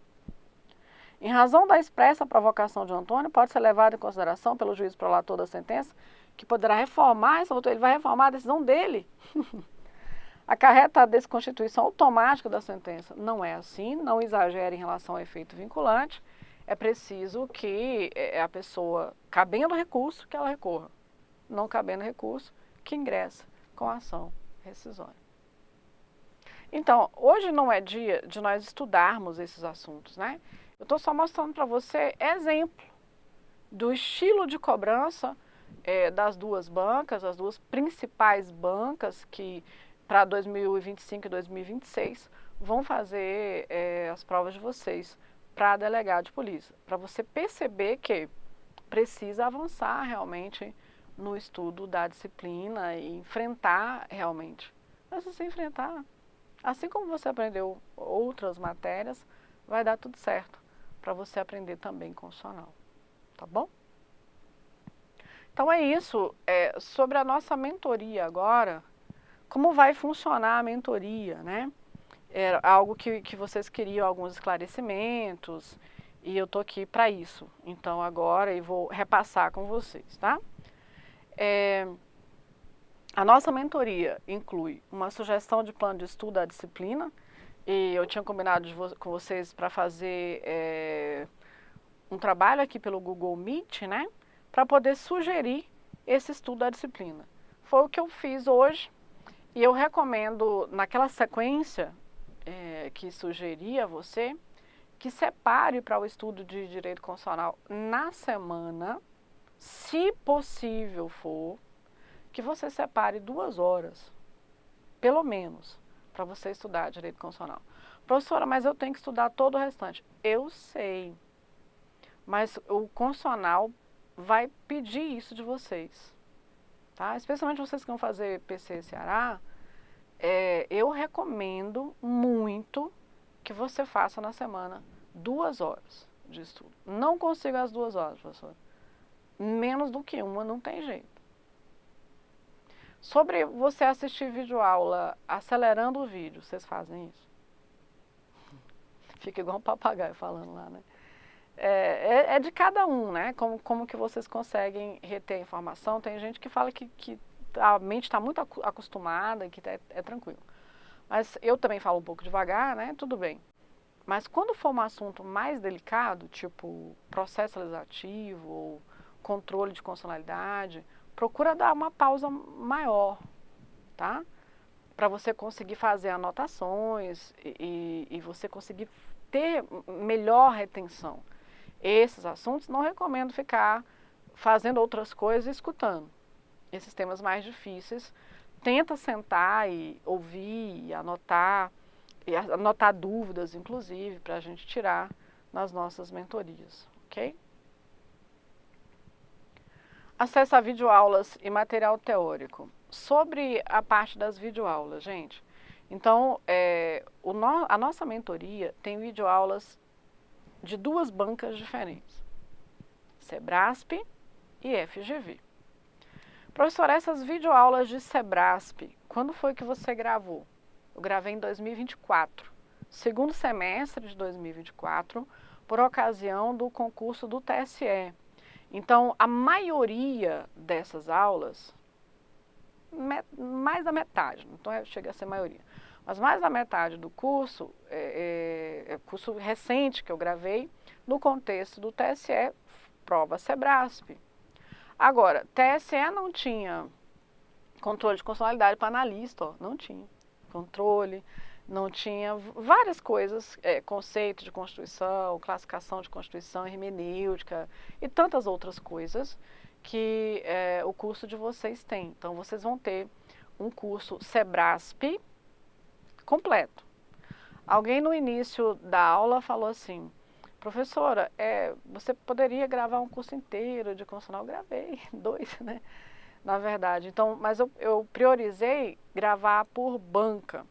Em razão da expressa provocação de Antônio, pode ser levado em consideração pelo juiz prolator da sentença, que poderá reformar essa outra, ele vai reformar a decisão dele. Acarreta a desconstituição automática da sentença. Não é assim, não exagere em relação ao efeito vinculante. É preciso que a pessoa, cabendo recurso, que ela recorra. Não cabendo recurso, que ingresse com a ação rescisória. Então, hoje não é dia de nós estudarmos esses assuntos, né? Eu estou só mostrando para você exemplo do estilo de cobrança das duas bancas, as duas principais bancas que para 2025 e 2026 vão fazer as provas de vocês para delegado de polícia, para você perceber que precisa avançar realmente no estudo da disciplina e enfrentar realmente. Mas se você enfrentar, assim como você aprendeu outras matérias, vai dar tudo certo para você aprender também constitucional, tá bom? Então é isso, sobre a nossa mentoria agora, como vai funcionar a mentoria, né? Era algo que vocês queriam alguns esclarecimentos e eu tô aqui para isso. Então agora eu vou repassar com vocês, tá? A nossa mentoria inclui uma sugestão de plano de estudo da disciplina e eu tinha combinado com vocês para fazer um trabalho aqui pelo Google Meet, né? Para poder sugerir esse estudo da disciplina. Foi o que eu fiz hoje e eu recomendo naquela sequência que sugeri a você, que separe para o estudo de direito constitucional na semana, se possível for, que você separe 2 horas, pelo menos, para você estudar direito constitucional. Professora, mas eu tenho que estudar todo o restante. Eu sei, mas o constitucional vai pedir isso de vocês, tá? Especialmente vocês que vão fazer PC Ceará, eu recomendo muito que você faça na semana 2 horas de estudo. Não consigo as 2 horas, professor. Menos do que uma não tem jeito. Sobre você assistir videoaula acelerando o vídeo, vocês fazem isso? Fica igual um papagaio falando lá, né? É de cada um, né? Como que vocês conseguem reter a informação. Tem gente que fala que a mente está muito acostumada e que é tranquilo. Mas eu também falo um pouco devagar, né? Tudo bem. Mas quando for um assunto mais delicado, tipo processo legislativo ou controle de constitucionalidade, procura dar uma pausa maior, tá? Para você conseguir fazer anotações e você conseguir ter melhor retenção. Esses assuntos não recomendo ficar fazendo outras coisas e escutando. Esses temas mais difíceis, tenta sentar e ouvir, e anotar dúvidas, inclusive, para a gente tirar nas nossas mentorias, ok? Acesso a videoaulas e material teórico. Sobre a parte das videoaulas, gente, então, a nossa mentoria tem videoaulas de duas bancas diferentes, Sebrasp e FGV. Professor, essas videoaulas de Sebrasp, quando foi que você gravou? Eu gravei em 2024, segundo semestre de 2024, por ocasião do concurso do TSE. Então, a maioria dessas aulas, mais da metade, não chega a ser maioria, mas mais da metade do curso, curso recente que eu gravei, no contexto do TSE, prova Sebrasp. Agora, TSE não tinha controle de constitucionalidade para analista, ó, não tinha controle, não tinha várias coisas, conceito de Constituição, classificação de Constituição, hermenêutica e tantas outras coisas que o curso de vocês tem. Então, vocês vão ter um curso Sebrasp completo. Alguém no início da aula falou assim, professora, você poderia gravar um curso inteiro de constitucional? Eu gravei, 2, né? Na verdade. Então, mas eu priorizei gravar por banca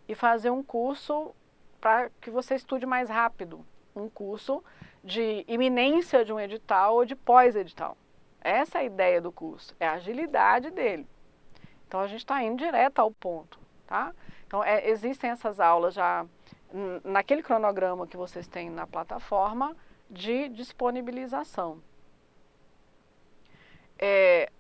e fazer um curso para que você estude mais rápido. Um curso de iminência de um edital ou de pós-edital. Essa é a ideia do curso, é a agilidade dele. Então, a gente está indo direto ao ponto, tá? Então, existem essas aulas já naquele cronograma que vocês têm na plataforma de disponibilização.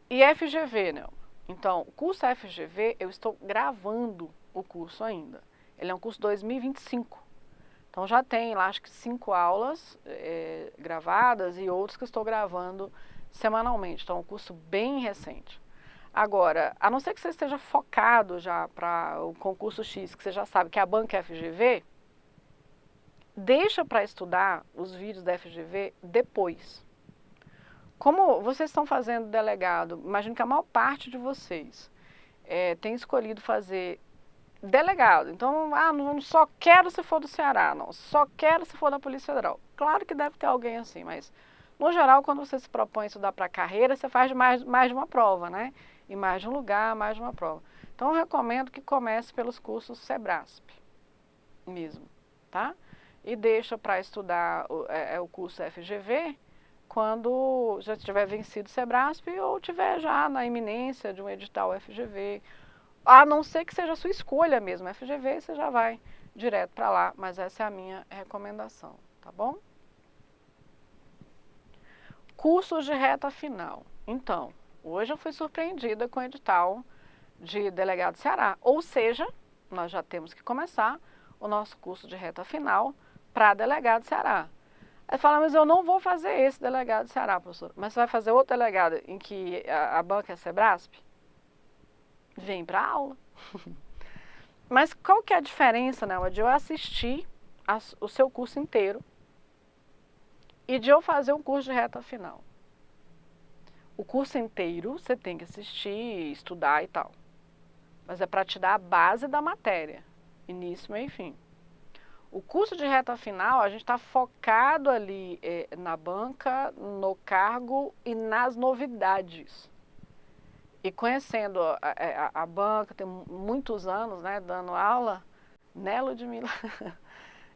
E FGV, né? Então, o curso FGV, eu estou gravando o curso ainda. Ele é um curso 2025. Então, já tem lá, acho que 5 aulas gravadas e outros que estou gravando semanalmente. Então, é um curso bem recente. Agora, a não ser que você esteja focado já para o concurso X, que você já sabe que é a banca FGV, deixa para estudar os vídeos da FGV depois. Como vocês estão fazendo delegado, imagino que a maior parte de vocês tem escolhido fazer delegado. Então, não só quero se for do Ceará, não, só quero se for da Polícia Federal. Claro que deve ter alguém assim, mas no geral, quando você se propõe a estudar para a carreira, você faz mais de uma prova, né? Em mais de um lugar, mais de uma prova. Então, eu recomendo que comece pelos cursos Sebrasp mesmo, tá? E deixa para estudar o curso FGV quando já tiver vencido o Sebrasp ou tiver já na iminência de um edital FGV. A não ser que seja a sua escolha mesmo, FGV, você já vai direto para lá, mas essa é a minha recomendação, tá bom? Cursos de reta final. Então, hoje eu fui surpreendida com o edital de delegado do Ceará, ou seja, nós já temos que começar o nosso curso de reta final para delegado do Ceará. Aí fala, mas eu não vou fazer esse delegado do Ceará, professor. Mas você vai fazer outro delegado em que a banca é Sebrasp? Vem para a aula. Mas qual que é a diferença, né, de eu assistir o seu curso inteiro e de eu fazer um curso de reta final? O curso inteiro você tem que assistir, estudar e tal. Mas é para te dar a base da matéria, início, meio e fim. O curso de reta final, a gente está focado ali na banca, no cargo e nas novidades. E conhecendo a banca, tem muitos anos, né, dando aula, né, Ludmila?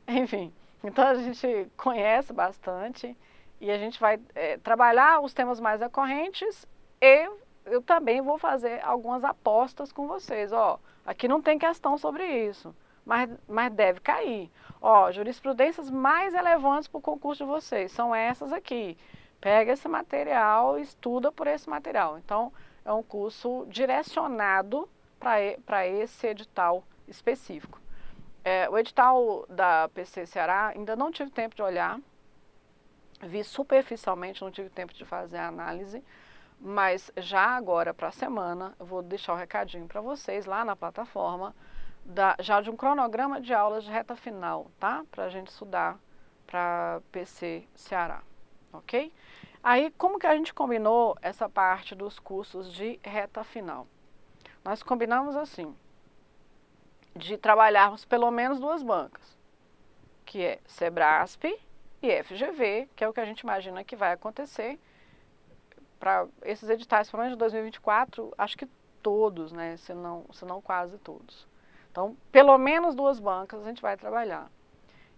Enfim, então a gente conhece bastante e a gente vai trabalhar os temas mais recorrentes e eu também vou fazer algumas apostas com vocês. Ó, aqui não tem questão sobre isso, mas deve cair. Ó, jurisprudências mais relevantes para o concurso de vocês são essas aqui. Pega esse material, estuda por esse material. Então, é um curso direcionado para esse edital específico. O edital da PC Ceará ainda não tive tempo de olhar, vi superficialmente, não tive tempo de fazer a análise, mas já agora para a semana eu vou deixar o recadinho para vocês lá na plataforma, já de um cronograma de aulas de reta final, tá? Para a gente estudar para PC Ceará, ok? Aí, como que a gente combinou essa parte dos cursos de reta final? Nós combinamos assim, de trabalharmos pelo menos 2 bancas, que é Sebrasp e FGV, que é o que a gente imagina que vai acontecer para esses editais, pelo menos de 2024, acho que todos, né, se não quase todos. Então, pelo menos 2 bancas a gente vai trabalhar.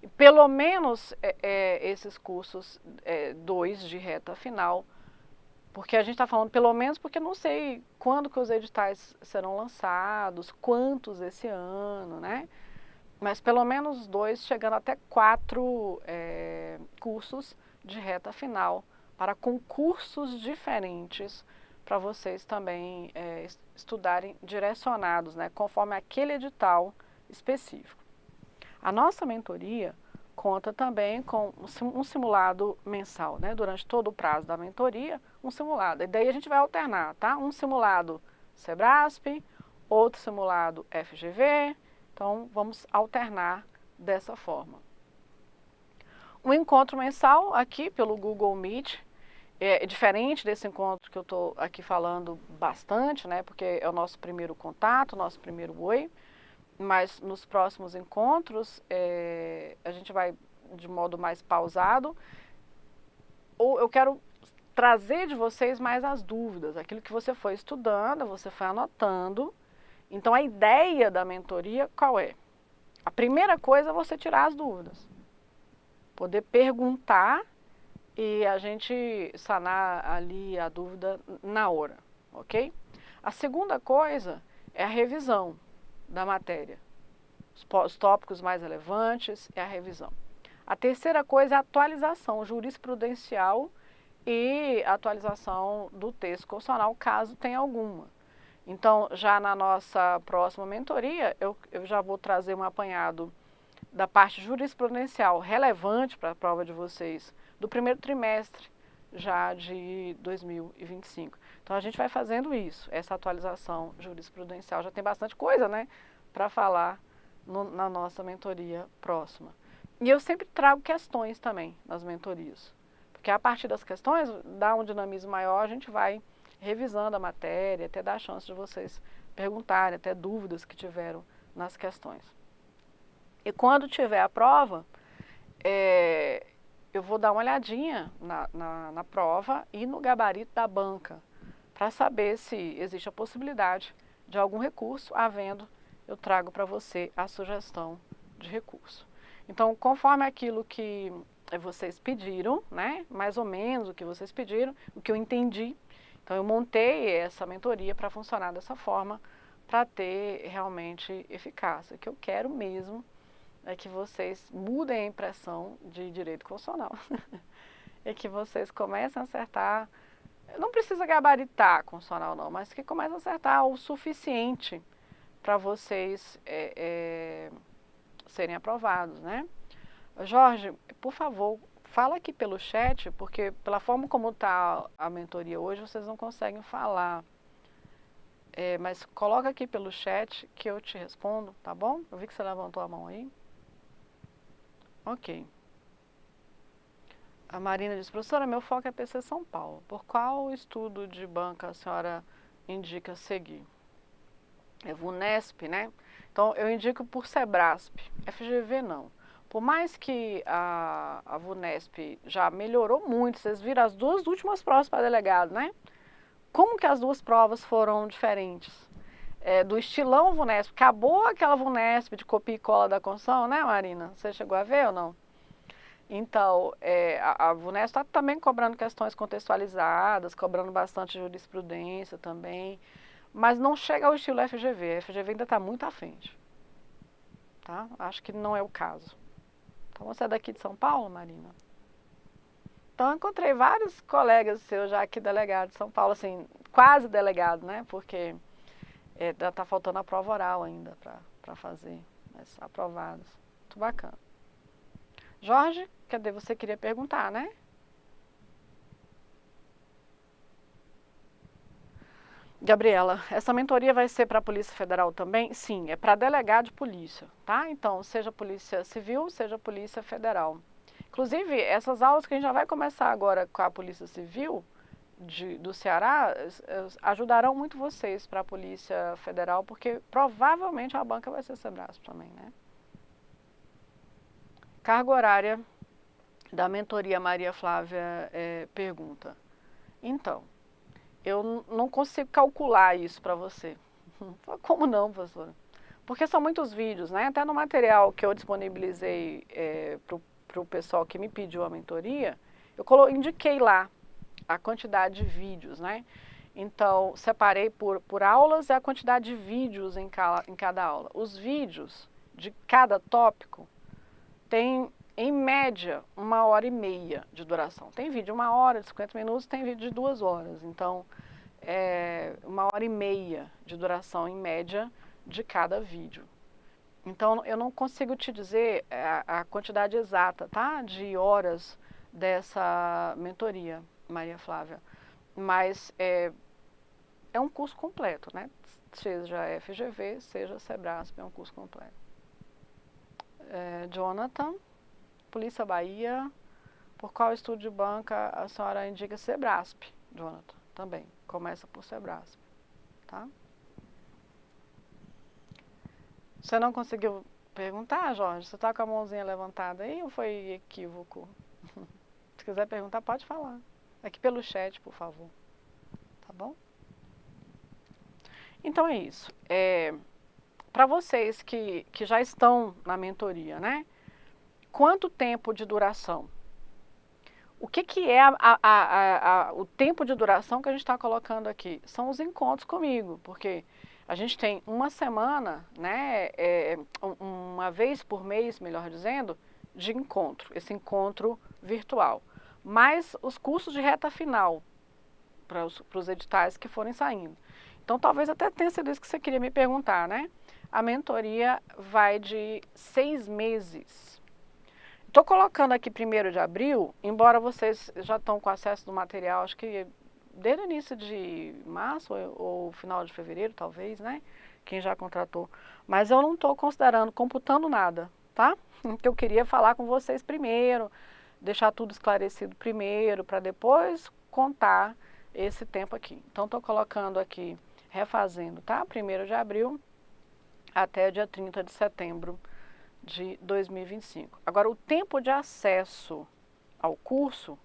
E pelo menos esses cursos 2 de reta final, porque a gente está falando pelo menos porque não sei quando que os editais serão lançados, quantos esse ano, né? Mas pelo menos 2, chegando até 4 cursos de reta final para concursos diferentes para vocês também estudarem direcionados, né? Conforme aquele edital específico. A nossa mentoria conta também com um simulado mensal, né? Durante todo o prazo da mentoria, um simulado. E daí a gente vai alternar, tá? Um simulado Sebrasp, outro simulado FGV. Então, vamos alternar dessa forma. Um encontro mensal aqui pelo Google Meet. É diferente desse encontro que eu estou aqui falando bastante, né? Porque é o nosso primeiro contato, nosso primeiro oi. Mas nos próximos encontros a gente vai de modo mais pausado. Ou eu quero trazer de vocês mais as dúvidas, aquilo que você foi estudando, você foi anotando. Então a ideia da mentoria qual é? A primeira coisa é você tirar as dúvidas. Poder perguntar e a gente sanar ali a dúvida na hora, ok? A segunda coisa é a revisão da matéria. Os tópicos mais relevantes é a revisão. A terceira coisa é a atualização jurisprudencial e a atualização do texto constitucional, caso tenha alguma. Então, já na nossa próxima mentoria, eu já vou trazer um apanhado da parte jurisprudencial relevante para a prova de vocês do primeiro trimestre já de 2025. Então a gente vai fazendo isso, essa atualização jurisprudencial. Já tem bastante coisa, né, para falar na nossa mentoria próxima. E eu sempre trago questões também nas mentorias, porque a partir das questões dá um dinamismo maior, a gente vai revisando a matéria, até dar a chance de vocês perguntarem, até dúvidas que tiveram nas questões. E quando tiver a prova, eu vou dar uma olhadinha na prova e no gabarito da banca, para saber se existe a possibilidade de algum recurso. Havendo, eu trago para você a sugestão de recurso. Então, conforme aquilo que vocês pediram, né, mais ou menos o que vocês pediram, o que eu entendi, então eu montei essa mentoria para funcionar dessa forma, para ter realmente eficácia. O que eu quero mesmo é que vocês mudem a impressão de direito constitucional. E que vocês comecem a acertar, não precisa gabaritar constitucional não, mas que comecem a acertar o suficiente para vocês serem aprovados, né? Jorge, por favor, fala aqui pelo chat, porque pela forma como está a mentoria hoje, vocês não conseguem falar. Mas coloca aqui pelo chat que eu te respondo, tá bom? Eu vi que você levantou a mão aí. Ok. A Marina diz, professora, meu foco é PC São Paulo. Por qual estudo de banca a senhora indica seguir? É VUNESP, né? Então, eu indico por Sebrasp. FGV não. Por mais que a VUNESP já melhorou muito, vocês viram as 2 últimas provas para delegado, né? Como que as 2 provas foram diferentes? Do estilão VUNESP, acabou aquela VUNESP de copia e cola da Constituição, né, Marina? Você chegou a ver ou não? Então, a VUNESP está também cobrando questões contextualizadas, cobrando bastante jurisprudência também, mas não chega ao estilo FGV. A FGV ainda está muito à frente, tá? Acho que não é o caso. Então, você é daqui de São Paulo, Marina? Então, eu encontrei vários colegas seus já aqui delegados de São Paulo, assim, quase delegado, né? Porque tá faltando a prova oral ainda para fazer, mas aprovados. Muito bacana. Jorge, cadê? Você queria perguntar, né? Gabriela, essa mentoria vai ser para a Polícia Federal também? Sim, é para delegado de polícia, tá? Então, seja Polícia Civil, seja Polícia Federal. Inclusive, essas aulas que a gente já vai começar agora com a Polícia Civil do Ceará ajudarão muito vocês para a Polícia Federal, porque provavelmente a banca vai ser Sebrasp também, né? Carga horária da mentoria Maria Flávia pergunta. Então, eu não consigo calcular isso para você. Como não, professora? Porque são muitos vídeos, né? Até no material que eu disponibilizei para o pessoal que me pediu a mentoria, eu indiquei lá a quantidade de vídeos, né? Então, separei por aulas e a quantidade de vídeos em cada aula. Os vídeos de cada tópico tem, em média, 1h30 de duração. Tem vídeo de 1 hora, de 50 minutos, tem vídeo de 2 horas. Então, 1h30 de duração, em média, de cada vídeo. Então, eu não consigo te dizer a quantidade exata, tá? De horas dessa mentoria, Maria Flávia. Mas é um curso completo, né? Seja FGV, seja Sebrasp, é um curso completo. Jonathan, Polícia Bahia, por qual estudo de banca a senhora indica Sebrasp? Jonathan, também, começa por Sebrasp, tá? Você não conseguiu perguntar, Jorge? Você está com a mãozinha levantada aí ou foi equívoco? Se quiser perguntar, pode falar. Aqui pelo chat, por favor. Tá bom? Então é isso. Para vocês que já estão na mentoria, né? Quanto tempo de duração? O que é o tempo de duração que a gente está colocando aqui? São os encontros comigo, porque a gente tem uma semana, né, uma vez por mês, melhor dizendo, de encontro, esse encontro virtual. Mais os cursos de reta final, para os editais que forem saindo. Então, talvez até tenha sido isso que você queria me perguntar, né? A mentoria vai de 6 meses. Estou colocando aqui 1º de abril, embora vocês já estão com acesso do material, acho que desde o início de março ou final de fevereiro, talvez, né? Quem já contratou. Mas eu não estou considerando, computando nada, tá? Que eu queria falar com vocês primeiro, deixar tudo esclarecido primeiro, para depois contar esse tempo aqui. Então, estou colocando aqui, refazendo, tá? 1º de abril até dia 30 de setembro de 2025. Agora, o tempo de acesso ao curso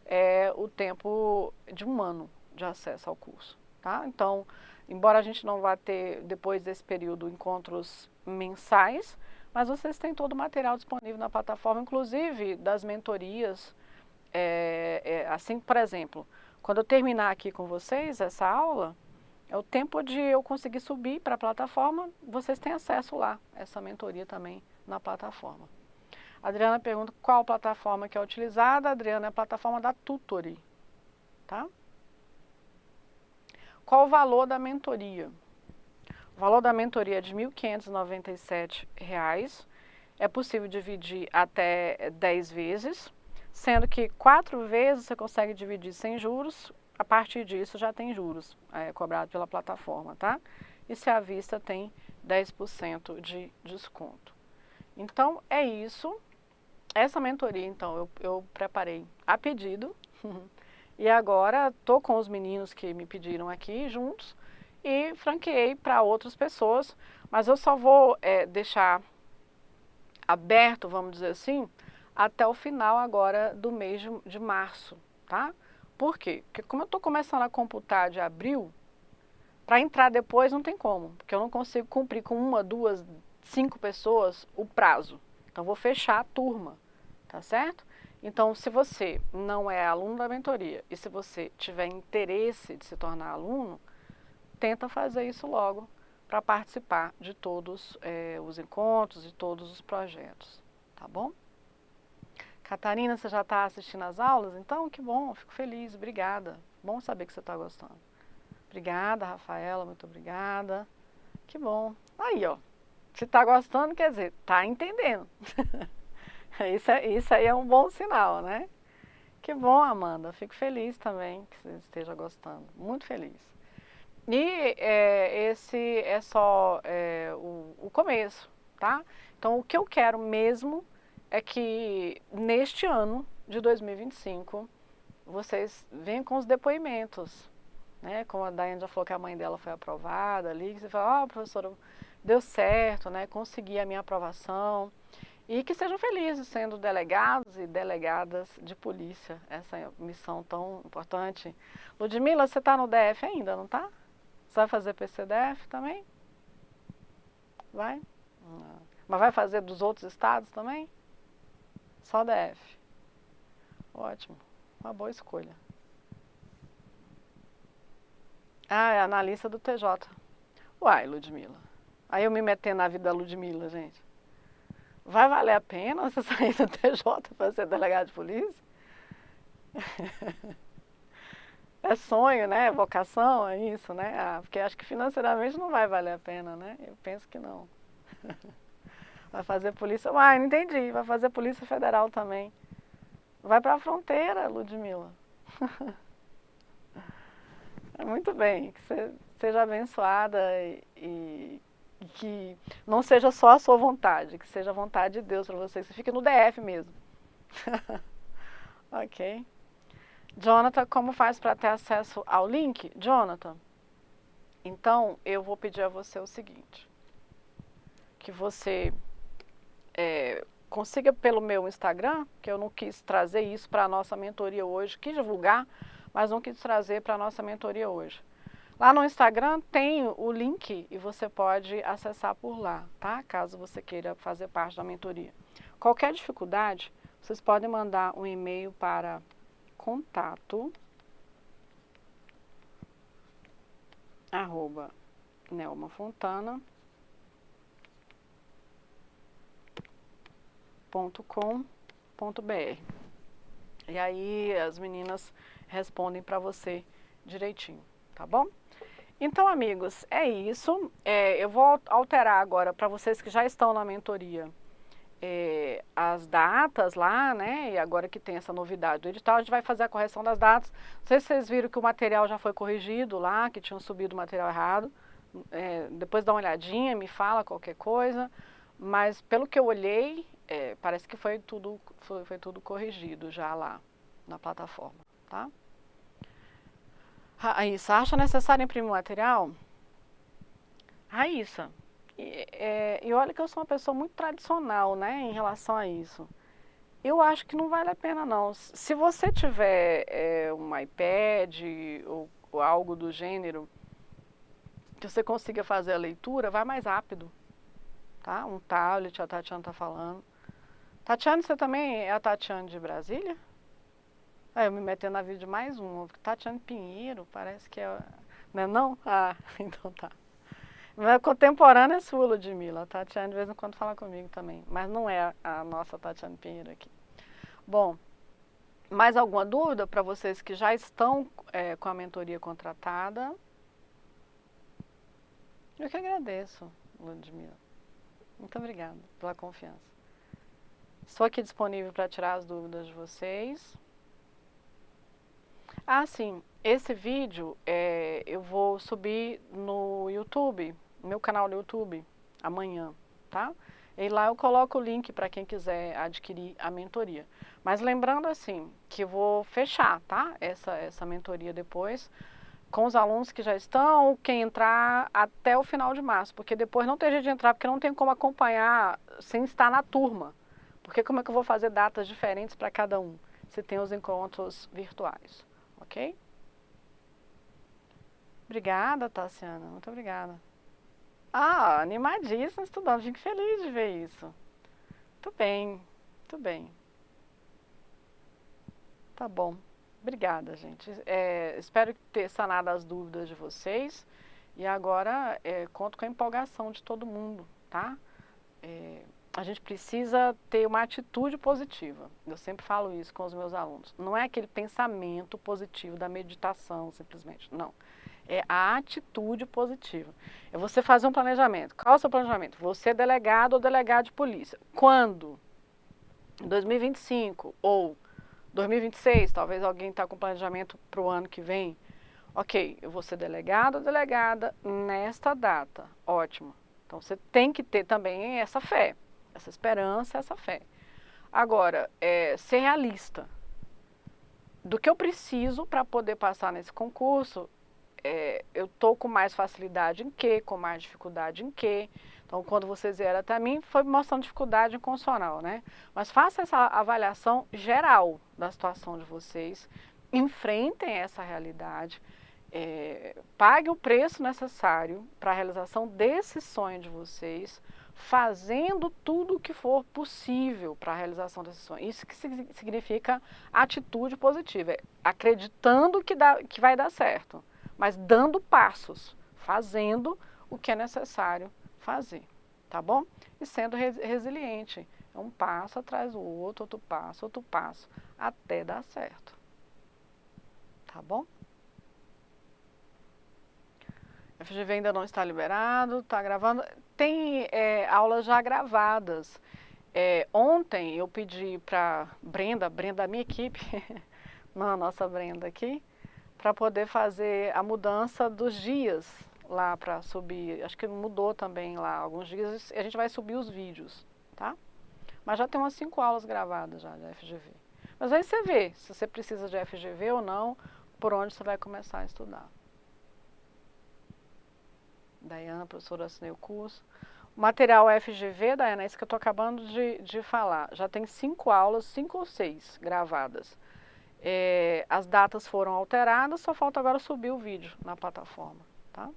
é o tempo de 1 ano de acesso ao curso, tá? Então, embora a gente não vá ter, depois desse período, encontros mensais, mas vocês têm todo o material disponível na plataforma, inclusive das mentorias. Assim, por exemplo, quando eu terminar aqui com vocês essa aula, é o tempo de eu conseguir subir para a plataforma, vocês têm acesso lá, essa mentoria também na plataforma. A Adriana pergunta qual plataforma que é utilizada. Adriana, é a plataforma da Tutory, tá? Qual o valor da mentoria? O valor da mentoria é de R$ 1.597. É possível dividir até 10 vezes, sendo que 4 vezes você consegue dividir sem juros. A partir disso já tem juros cobrado pela plataforma, tá? E se à vista tem 10% de desconto. Então é isso. Essa mentoria, então, eu preparei a pedido e agora estou com os meninos que me pediram aqui juntos e franqueei para outras pessoas, mas eu só vou deixar aberto, vamos dizer assim, até o final agora do mês de março, tá? Por quê? Porque como eu estou começando a computar de abril, para entrar depois não tem como, porque eu não consigo cumprir com 1, 2, 5 pessoas o prazo. Então vou fechar a turma. tá certo? Então, se você não é aluno da mentoria e se você tiver interesse de se tornar aluno, tenta fazer isso logo para participar de todos os encontros, de todos os projetos, tá bom? Catarina, você já está assistindo às aulas? Então, que bom, fico feliz, obrigada. Bom saber que você está gostando. Obrigada, Rafaela, muito obrigada. Que bom. Aí, ó, se está gostando, quer dizer, está entendendo. Isso aí é um bom sinal, né? Que bom, Amanda, fico feliz também que você esteja gostando, muito feliz. E esse é só o começo, tá? Então, o que eu quero mesmo é que neste ano de 2025 vocês venham com os depoimentos, né? Como a Daiane já falou que a mãe dela foi aprovada ali, que você fala, ó, professora, deu certo, né? Consegui a minha aprovação. E que sejam felizes sendo delegados e delegadas de polícia, essa missão tão importante. Ludmila, você está no DF ainda, não está? Você vai fazer PCDF também? Vai? Não. Mas vai fazer dos outros estados também? Só DF. Ótimo. Uma boa escolha. Ah, é analista do TJ. Uai, Ludmila. Aí eu me metendo na vida da Ludmila, gente. Vai valer a pena você sair do TJ para ser delegado de polícia? É sonho, né? É vocação, é isso, né? Ah, porque acho que financeiramente não vai valer a pena, né? Eu penso que não. Vai fazer polícia... Uai, não entendi. Vai fazer polícia federal também. Vai para a fronteira, Ludmila. Muito bem. Que você seja abençoada e que não seja só a sua vontade, que seja a vontade de Deus para você, que você fique no DF mesmo. Ok. Jonathan, como faz para ter acesso ao link? Jonathan, então eu vou pedir a você o seguinte, que você consiga pelo meu Instagram, que eu não quis trazer isso para a nossa mentoria hoje, quis divulgar, mas não quis trazer para a nossa mentoria hoje. Lá no Instagram tem o link e você pode acessar por lá, tá? Caso você queira fazer parte da mentoria. Qualquer dificuldade, vocês podem mandar um e-mail para contato@nelmafontana.com.br. E aí as meninas respondem para você direitinho, tá bom? Então, amigos, é isso. Eu vou alterar agora para vocês que já estão na mentoria as datas lá, né? E agora que tem essa novidade do edital, a gente vai fazer a correção das datas. Não sei se vocês viram que o material já foi corrigido lá, que tinham subido o material errado. Depois dá uma olhadinha, me fala qualquer coisa. Mas pelo que eu olhei, parece que foi tudo corrigido já lá na plataforma, tá? Raíssa, acha necessário imprimir o material? Raíssa, e olha que eu sou uma pessoa muito tradicional, né, em relação a isso. Eu acho que não vale a pena, não. Se você tiver um iPad ou algo do gênero, que você consiga fazer a leitura, vai mais rápido, tá? Um tablet, a Tatiana tá falando. Tatiana, você também é a Tatiana de Brasília? Eu me metendo na vida de mais um. Tatiana Pinheiro, parece que é... Não é não? Ah, então tá. Mas contemporânea é sua, Ludmila. A Tatiana de vez em quando fala comigo também. Mas não é a nossa Tatiana Pinheiro aqui. Bom, mais alguma dúvida para vocês que já estão com a mentoria contratada? Eu que agradeço, Ludmila. Muito obrigada pela confiança. Estou aqui disponível para tirar as dúvidas de vocês. Ah, sim. Esse vídeo eu vou subir no YouTube, no meu canal no YouTube, amanhã, tá? E lá eu coloco o link para quem quiser adquirir a mentoria. Mas lembrando assim, que eu vou fechar, tá? Essa mentoria depois, com os alunos que já estão, quem entrar até o final de março, porque depois não tem jeito de entrar, porque não tem como acompanhar sem estar na turma. Porque como é que eu vou fazer datas diferentes para cada um, se tem os encontros virtuais, ok? Obrigada, Tassiana, muito obrigada. Ah, animadíssima estudando, fico feliz de ver isso. Muito bem, muito bem. Tá bom. Obrigada, gente. Espero ter sanado as dúvidas de vocês. E agora conto com a empolgação de todo mundo, tá? A gente precisa ter uma atitude positiva. Eu sempre falo isso com os meus alunos. Não é aquele pensamento positivo da meditação, simplesmente. Não. É a atitude positiva. É você fazer um planejamento. Qual é o seu planejamento? Você é delegado ou delegado de polícia. Quando? Em 2025 ou 2026, talvez alguém está com planejamento para o ano que vem. Ok, eu vou ser delegado ou delegada nesta data. Ótimo. Então você tem que ter também essa fé, essa esperança, essa fé. Agora, ser realista. Do que eu preciso para poder passar nesse concurso, eu estou com mais facilidade em quê, com mais dificuldade em quê. Então, quando vocês vieram até mim, foi mostrando dificuldade em constitucional, né? Mas faça essa avaliação geral da situação de vocês, enfrentem essa realidade, pague o preço necessário para a realização desse sonho de vocês, fazendo tudo o que for possível para a realização desse sonho. Isso que significa atitude positiva, acreditando que vai dar certo, mas dando passos, fazendo o que é necessário fazer, tá bom? E sendo resiliente, é um passo atrás do outro passo, até dar certo, tá bom? FGV ainda não está liberado, está gravando. Tem aulas já gravadas. Ontem eu pedi para Brenda, a minha equipe, não a nossa Brenda aqui, para poder fazer a mudança dos dias lá para subir. Acho que mudou também lá alguns dias. A gente vai subir os vídeos, tá? Mas já tem umas 5 aulas gravadas já de FGV. Mas aí você vê se você precisa de FGV ou não, por onde você vai começar a estudar. Daiana, professora, assinei o curso. O material FGV, Daiana, é isso que eu estou acabando de falar. Já tem 5 aulas, 5 ou 6 gravadas. As datas foram alteradas, só falta agora subir o vídeo na plataforma, tá?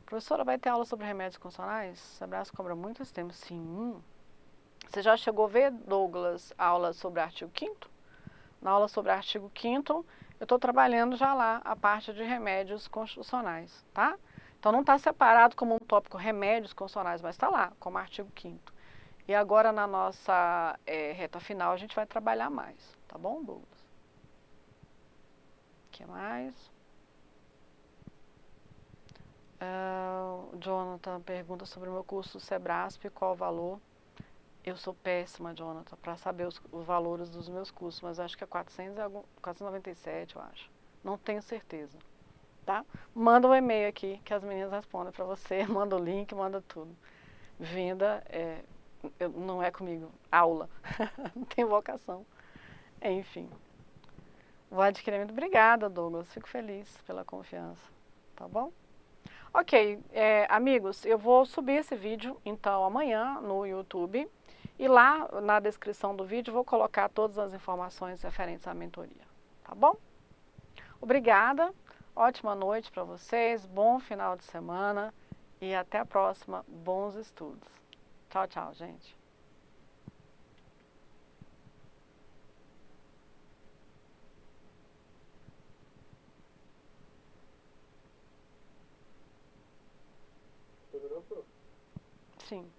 Professora, vai ter aula sobre remédios constitucionais? Sebrae cobra muito esse tempo. Sim. Você já chegou a ver, Douglas, aula sobre artigo 5º? Na aula sobre artigo 5º, eu estou trabalhando já lá a parte de remédios constitucionais, tá? Então não está separado como um tópico remédios constitucionais, mas está lá, como artigo 5º. E agora na nossa reta final a gente vai trabalhar mais, tá bom, Douglas? O que mais? O Jonathan pergunta sobre o meu curso Sebrasp, qual o valor? Eu sou péssima, Jonathan, para saber os valores dos meus cursos, mas acho que é 497, eu acho. Não tenho certeza, tá? Manda um e-mail aqui que as meninas respondem para você, manda o link, manda tudo. Venda não é comigo, aula, não tem vocação. Enfim, vou adquirir muito. Obrigada, Douglas, fico feliz pela confiança, tá bom? Ok, amigos, eu vou subir esse vídeo, então, amanhã no YouTube. E lá na descrição do vídeo vou colocar todas as informações referentes à mentoria, tá bom? Obrigada, ótima noite para vocês, bom final de semana e até a próxima, bons estudos. Tchau, tchau, gente. Sim.